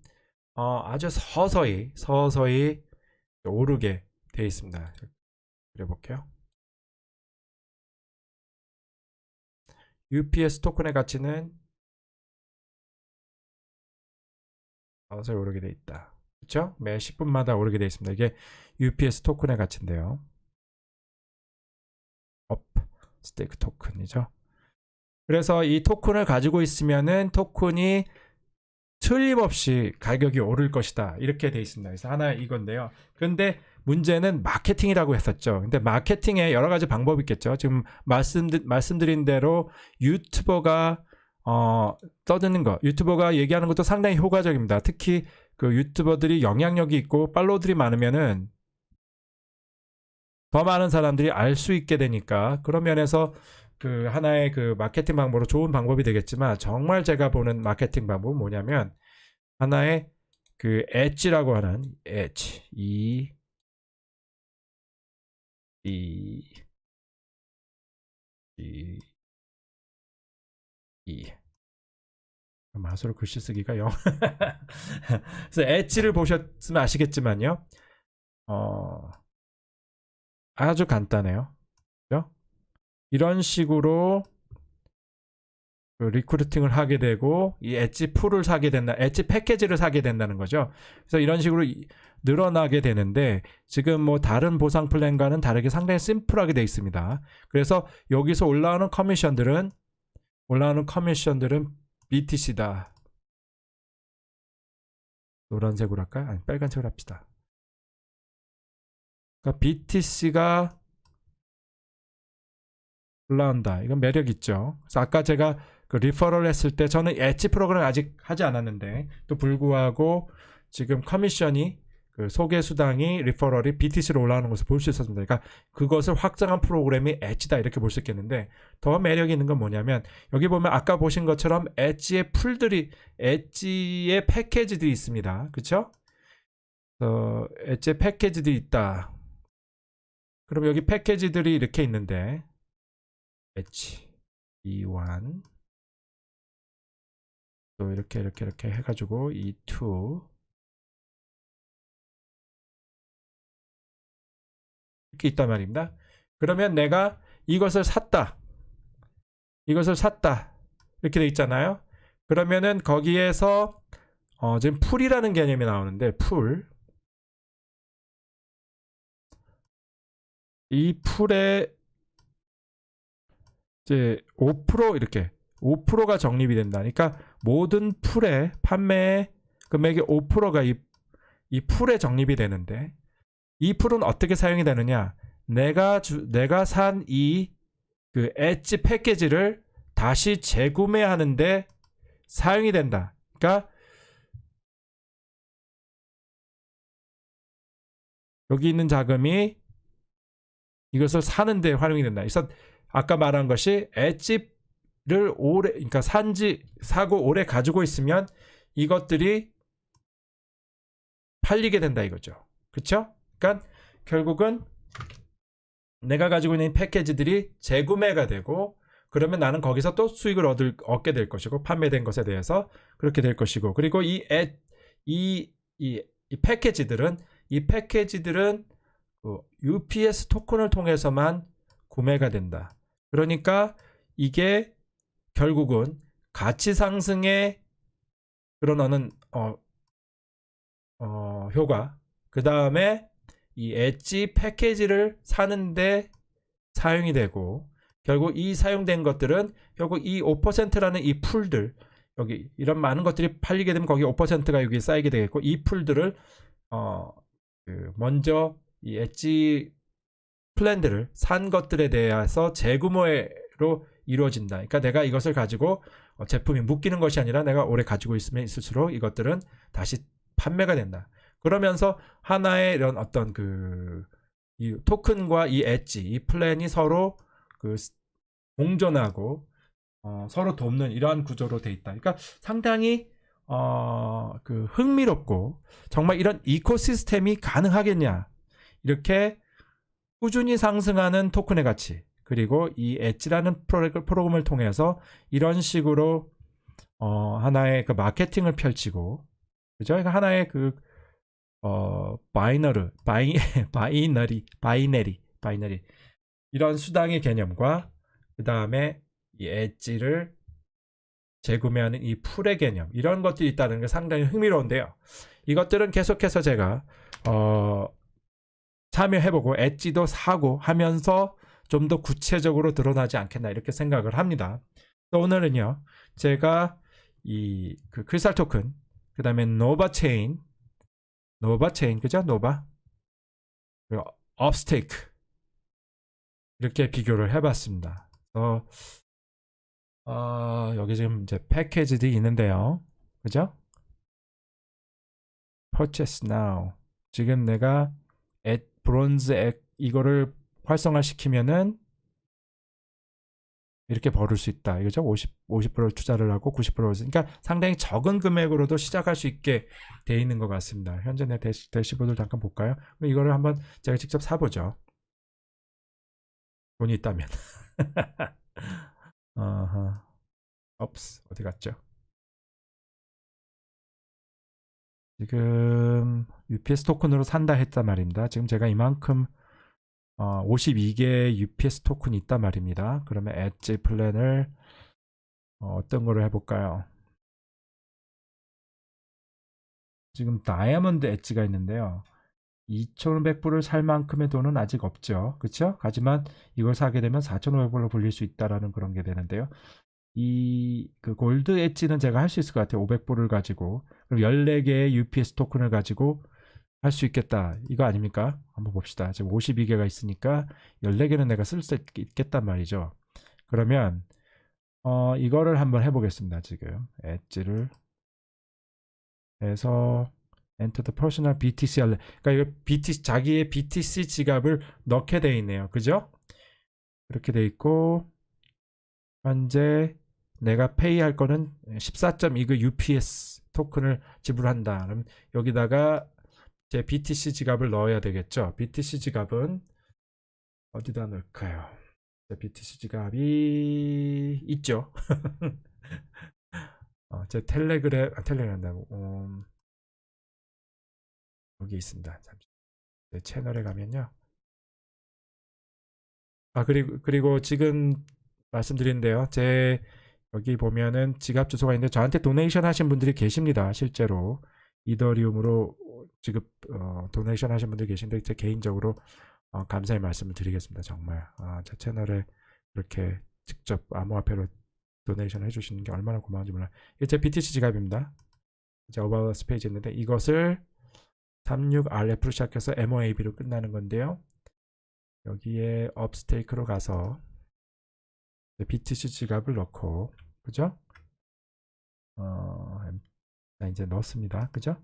아주 서서히 오르게 되어 있습니다. 그려볼게요. UPS 토큰의 가치는 서서히 오르게 되어 있다. 그렇죠? 매 10분마다 오르게 되어 있습니다. 이게 UPS 토큰의 가치인데요. 스테이크 토큰이죠. 그래서 이 토큰을 가지고 있으면은 토큰이 틀림없이 가격이 오를 것이다. 이렇게 돼 있습니다. 그래서 하나 이건데요. 그런데 문제는 마케팅이라고 했었죠. 근데 마케팅에 여러 가지 방법이 있겠죠. 지금 말씀드린 대로 유튜버가 떠드는 거, 유튜버가 얘기하는 것도 상당히 효과적입니다. 특히 그 유튜버들이 영향력이 있고 팔로우들이 많으면은 더 많은 사람들이 알 수 있게 되니까 그런 면에서 그 하나의 그 마케팅 방법으로 좋은 방법이 되겠지만 정말 제가 보는 마케팅 방법은 뭐냐면 하나의 그 엣지라고 하는 엣지 마술로 글씨 쓰기가 영. 그래서 엣지를 보셨으면 아시겠지만요. 아주 간단해요. 그죠? 이런 식으로 그 리크루팅을 하게 되고 이 엣지 풀을 사게 된다, 엣지 패키지를 사게 된다는 거죠. 그래서 이런 식으로 늘어나게 되는데 지금 뭐 다른 보상 플랜과는 다르게 상당히 심플하게 되어 있습니다. 그래서 여기서 올라오는 커미션들은 BTC다. 노란색으로 할까요? 아니 빨간색으로 합시다. 그러니까 BTC가 올라온다. 이건 매력 있죠. 그래서 아까 제가 그 리퍼럴 했을 때 저는 엣지 프로그램을 아직 하지 않았는데 또 불구하고 지금 커미션이 그 소개 수당이 리퍼럴이 BTC로 올라오는 것을 볼 수 있었습니다. 그러니까 그것을 확장한 프로그램이 엣지다 이렇게 볼 수 있겠는데 더 매력이 있는 건 뭐냐면 여기 보면 아까 보신 것처럼 엣지의 풀들이 엣지의 패키지들이 있습니다. 그렇죠? 엣지의 패키지들이 있다. 그럼 여기 패키지들이 이렇게 있는데 엣지 E1 또 이렇게 해가지고 E2 이렇게 있단 말입니다. 그러면 내가 이것을 샀다 이렇게 돼 있잖아요. 그러면은 거기에서 지금 풀이라는 개념이 나오는데 이 풀에 이제 5% 이렇게 5%가 적립이 된다. 그러니까 모든 풀의 판매 금액의 5%가 이 풀에 적립이 되는데 이 풀은 어떻게 사용이 되느냐? 내가 산 이 그 엣지 패키지를 다시 재구매하는데 사용이 된다. 그러니까 여기 있는 자금이 이것을 사는데 활용이 된다. 그래서 아까 말한 것이 엣지를 오래, 그러니까 사고 오래 가지고 있으면 이것들이 팔리게 된다 이거죠. 그렇죠? 그러니까 결국은 내가 가지고 있는 패키지들이 재구매가 되고 그러면 나는 거기서 또 수익을 얻게 될 것이고 판매된 것에 대해서 그렇게 될 것이고 그리고 이 패키지들은 그 UPS 토큰을 통해서만 구매가 된다. 그러니까 이게 결국은 가치 상승의 그런 어느 효과 그 다음에 이 엣지 패키지를 사는데 사용이 되고 결국 이 사용된 것들은 결국 이 5%라는 이 풀들 여기 이런 많은 것들이 팔리게 되면 거기 5%가 여기 쌓이게 되겠고 이 풀들을 먼저 이 엣지 플랜들을 산 것들에 대해서 재구매로 이루어진다. 그러니까 내가 이것을 가지고 제품이 묶이는 것이 아니라 내가 오래 가지고 있으면 있을수록 이것들은 다시 판매가 된다. 그러면서 하나의 이런 어떤 이 토큰과 이 엣지, 이 플랜이 서로 공존하고 서로 돕는 이러한 구조로 돼 있다. 그러니까 상당히 흥미롭고 정말 이런 이코시스템이 가능하겠냐 이렇게 꾸준히 상승하는 토큰의 가치 그리고 이 엣지라는 프로그램을 통해서 이런 식으로 하나의 그 마케팅을 펼치고 그죠? 그러니까 하나의 바이너리 이런 수당의 개념과 그 다음에 이 엣지를 재구매하는 이 풀의 개념 이런 것들이 있다는 게 상당히 흥미로운데요. 이것들은 계속해서 제가 참여해보고 엣지도 사고 하면서 좀 더 구체적으로 드러나지 않겠나 이렇게 생각을 합니다. 또 오늘은요 제가 이 크리스탈 토큰 그 다음에 노바 체인 그죠? 노바 그리고 업스테이크 이렇게 비교를 해봤습니다. 여기 지금 이제 패키지들이 있는데요. 그죠? purchase now. 지금 내가 브론즈 이거를 활성화시키면은 이렇게 벌을 수 있다. 이거죠? 50%를 투자를 하고 90%를 그러니까 상당히 적은 금액으로도 시작할 수 있게 돼 있는 것 같습니다. 현재 내 대시보드를 잠깐 볼까요? 이거를 한번 제가 직접 사보죠. 돈이 있다면. 어디 갔죠? 지금 UPS 토큰으로 산다 했단 말입니다. 지금 제가 이만큼 52개 UPS 토큰이 있단 말입니다. 그러면 엣지 플랜을 어떤 거를 해볼까요? 지금 다이아몬드 엣지가 있는데요. 2,500불을 살 만큼의 돈은 아직 없죠. 그렇죠? 하지만 이걸 사게 되면 4,500불로 불릴 수 있다라는 그런 게 되는데요. 그 골드 엣지는 제가 할 수 있을 것 같아요. 500불을 가지고. 그럼 14개의 UPS 토큰을 가지고 할 수 있겠다. 이거 아닙니까? 한번 봅시다. 지금 52개가 있으니까 14개는 내가 쓸 수 있겠단 말이죠. 그러면 이거를 한번 해보겠습니다. 지금 엣지를 해서 Enter the personal BTC 할래. 그러니까 이거 자기의 BTC 지갑을 넣게 돼 있네요. 그죠? 그렇게 돼 있고 현재 내가 페이할 거는 14.2그 UPS 토큰을 지불한다. 그럼 여기다가 제 BTC 지갑을 넣어야 되겠죠. BTC 지갑은 어디다 넣을까요? BTC 지갑이 있죠. 제 텔레그램 여기 있습니다. 잠시 제 채널에 가면요. 그리고 지금 말씀드린데요. 제 여기 보면은 지갑 주소가 있는데 저한테 도네이션 하신 분들이 계십니다. 실제로 이더리움으로 지급 도네이션 하신 분들이 계신데 제 개인적으로 감사의 말씀을 드리겠습니다. 정말 제 채널에 이렇게 직접 암호화폐로 도네이션 해주시는 게 얼마나 고마운지 몰라요. 이게 제 BTC 지갑입니다. 이제 About Us 페이지 있는데 이것을 36RF로 시작해서 MOAB로 끝나는 건데요. 여기에 업스테이크로 가서 BTC 지갑을 넣고 그죠? 이제 넣었습니다. 그죠?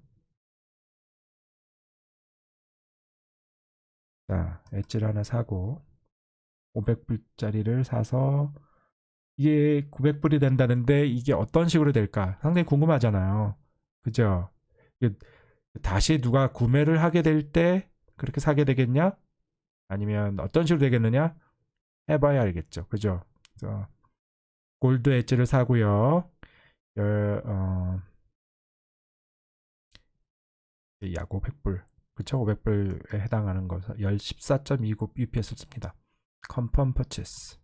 자, 엣지를 하나 사고 500불짜리를 사서 이게 900불이 된다는데 이게 어떤 식으로 될까? 상당히 궁금하잖아요. 그죠? 다시 누가 구매를 하게 될 때 그렇게 사게 되겠냐? 아니면 어떤 식으로 되겠느냐? 해봐야 알겠죠. 그죠? 그래서 골드 엣지를 사고요. 약 500불. 그쵸? 500불에 해당하는 거 14.29 UPS 씁니다. Confirm Purchase.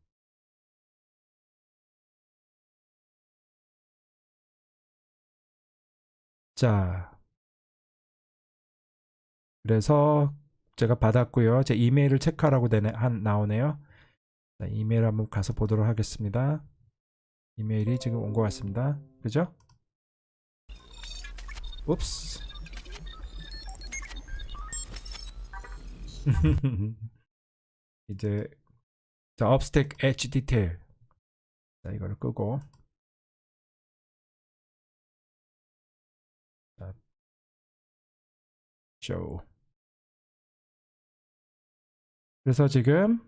자, 그래서 제가 받았고요. 제 이메일을 체크하라고 나오네요. 자, 이메일 한번 가서 보도록 하겠습니다. 이메일이 지금 온 것 같습니다. 그죠? 옵스. 이제 자, 업스택 엣지 디테일. 자, 이거를 끄고 자, 쇼. 그래서 지금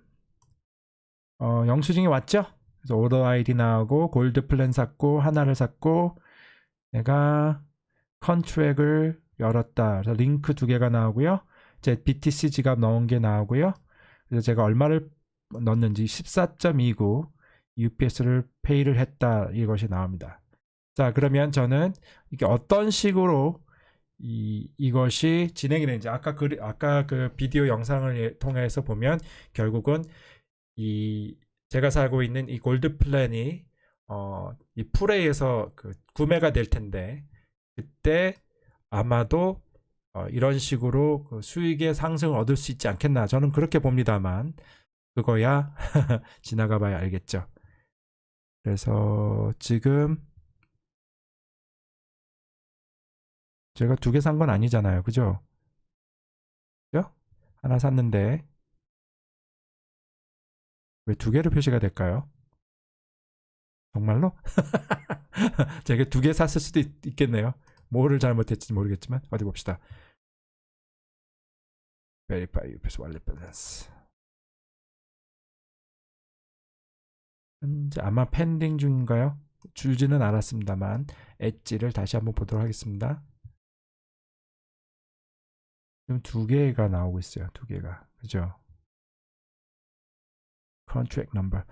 영수증이 왔죠? 그래서 오더 아이디 나오고 골드 플랜 샀고 하나를 샀고 내가 컨트랙을 열었다. 그래서 링크 2개가 나오고요. 제 BTC 지갑 넣은 게 나오고요. 그래서 제가 얼마를 넣었는지 14.29 UPS를 페이를 했다. 이것이 나옵니다. 자, 그러면 저는 이게 어떤 식으로 이것이 진행이 되는지 아까 그 비디오 영상을 통해서 보면 결국은 제가 살고 있는 이 골드 플랜이 이 풀에이에서 구매가 될 텐데 그때 아마도 이런 식으로 그 수익의 상승을 얻을 수 있지 않겠나 저는 그렇게 봅니다만 그거야 지나가 봐야 알겠죠. 그래서 지금 제가 2개 산 건 아니잖아요. 그죠? 그죠? 하나 샀는데 왜 2개로 표시가 될까요? 정말로? 제가 2개 샀을 수도 있겠네요. 뭐를 잘못했지 모르겠지만 어디 봅시다. verify UPS wallet balance. 현재 아마 펜딩 중인가요? 줄지는 않았습니다만 엣지를 다시 한번 보도록 하겠습니다. 지금 2개가 나오고 있어요. 2개가. 그죠? contract number.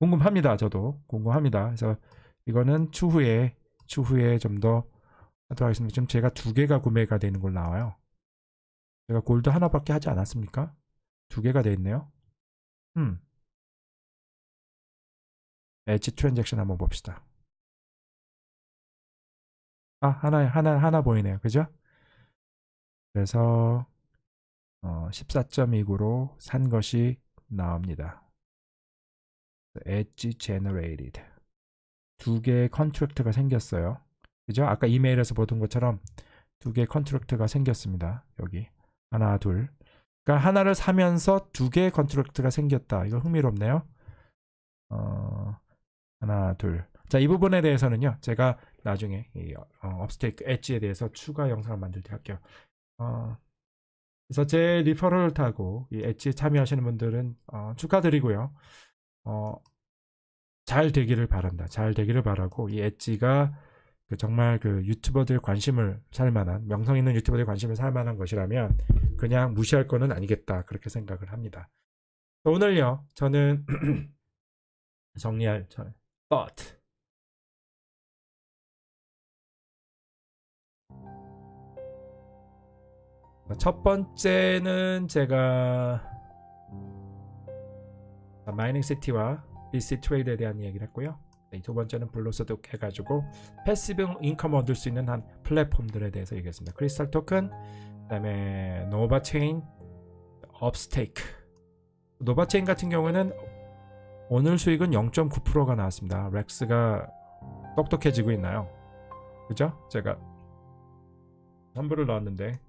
궁금합니다. 저도 궁금합니다. 그래서 이거는 추후에 좀 더 하도록 하겠습니다. 지금 제가 2개가 구매가 되는 걸 나와요. 제가 골드 하나밖에 하지 않았습니까? 2개가 돼 있네요. 엣지 트랜잭션 한번 봅시다. 아, 하나 보이네요. 그죠? 그래서 14.29로 산 것이 나옵니다. 엣지 generated. 2개의 컨트랙트가 생겼어요. 그죠? 아까 이메일에서 보던 것처럼 2개의 컨트랙트가 생겼습니다. 여기 하나, 둘. 그러니까 하나를 사면서 2개의 컨트랙트가 생겼다. 이거 흥미롭네요. 하나, 둘. 자, 이 부분에 대해서는요. 제가 나중에 이 업스테이크 엣지에 대해서 추가 영상을 만들 때 할게요. 그래서 제 리퍼럴을 타고 이 엣지에 참여하시는 분들은 축하드리고요. 잘 되기를 바란다. 잘 되기를 바라고 이 엣지가 정말 그 유튜버들 관심을 살 만한, 명성 있는 유튜버들 관심을 살 만한 것이라면 그냥 무시할 거는 아니겠다. 그렇게 생각을 합니다. 오늘요. 저는 정리할 thought. 첫 번째는 제가 마이닝 시티와 BC 트레이드에 대한 얘기를 했고요. 두 번째는 블루소득 해가지고 패시브 인컴 얻을 수 있는 한 플랫폼들에 대해서 얘기했습니다. 크리스탈 토큰, 그 다음에 노바체인, 업스테이크. 노바체인 같은 경우는 오늘 수익은 0.9%가 나왔습니다. 렉스가 똑똑해지고 있나요? 그죠? 제가 선불을 넣었는데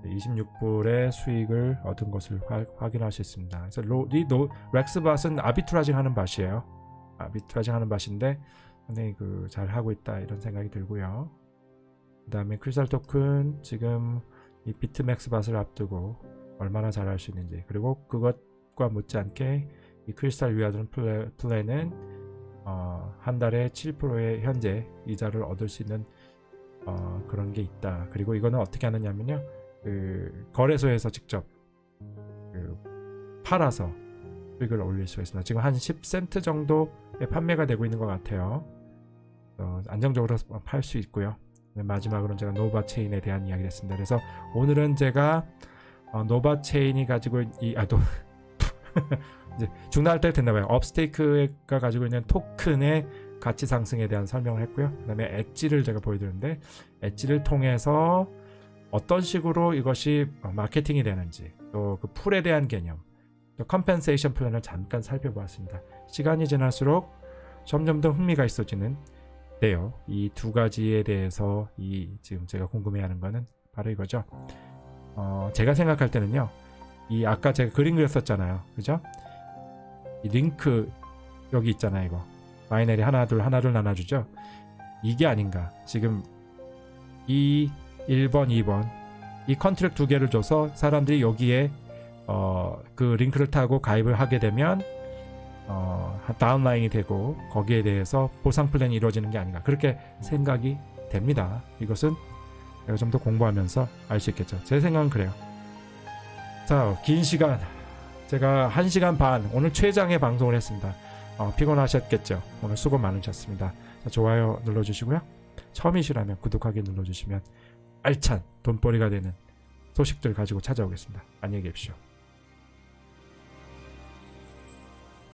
26불의 수익을 얻은 것을 확인할 수 있습니다. 그래서 렉스밭은 아비트라징 하는 밭이에요. 아비트라징 하는 밭인데 상당히 잘 하고 있다 이런 생각이 들고요. 그 다음에 크리스탈 토큰 지금 이 비트맥스 밭을 앞두고 얼마나 잘할 수 있는지, 그리고 그것과 못지않게 이 크리스탈 위아드론 플랜은 한 달에 7%의 현재 이자를 얻을 수 있는 그런 게 있다. 그리고 이거는 어떻게 하느냐면요, 거래소에서 직접 팔아서 수익을 올릴 수가 있습니다. 지금 한 10센트 정도에 판매가 되고 있는 것 같아요. 안정적으로 팔 수 있고요. 마지막으로는 제가 노바체인에 대한 이야기를 했습니다. 그래서 오늘은 제가 노바체인이 가지고 이제 중단할 때 됐나봐요. 업스테이크가 가지고 있는 토큰의 가치 상승에 대한 설명을 했고요. 그 다음에 엣지를 제가 보여드렸는데, 엣지를 통해서 어떤 식으로 이것이 마케팅이 되는지, 또 그 풀에 대한 개념, 또 컴펜세이션 플랜을 잠깐 살펴보았습니다. 시간이 지날수록 점점 더 흥미가 있어지는 데요. 이 두 가지에 대해서 지금 제가 궁금해하는 거는 바로 이거죠. 제가 생각할 때는요, 아까 제가 그림 그렸었잖아요. 그죠? 이 링크 여기 있잖아요. 이거 바이너리 하나 둘 나눠주죠. 이게 아닌가. 지금 1번 2번 이 컨트랙트 2개를 줘서 사람들이 여기에 그 링크를 타고 가입을 하게 되면 다운라인이 되고 거기에 대해서 보상 플랜이 이루어지는 게 아닌가, 그렇게 생각이 됩니다. 이것은 내가 좀 더 공부하면서 알 수 있겠죠. 제 생각은 그래요. 자, 긴 시간, 제가 1시간 반 오늘 최장의 방송을 했습니다. 피곤하셨겠죠. 오늘 수고 많으셨습니다. 자, 좋아요 눌러주시고요. 처음이시라면 구독하기 눌러주시면 알찬 돈벌이가 되는 소식들 가지고 찾아오겠습니다. 안녕히 계십시오.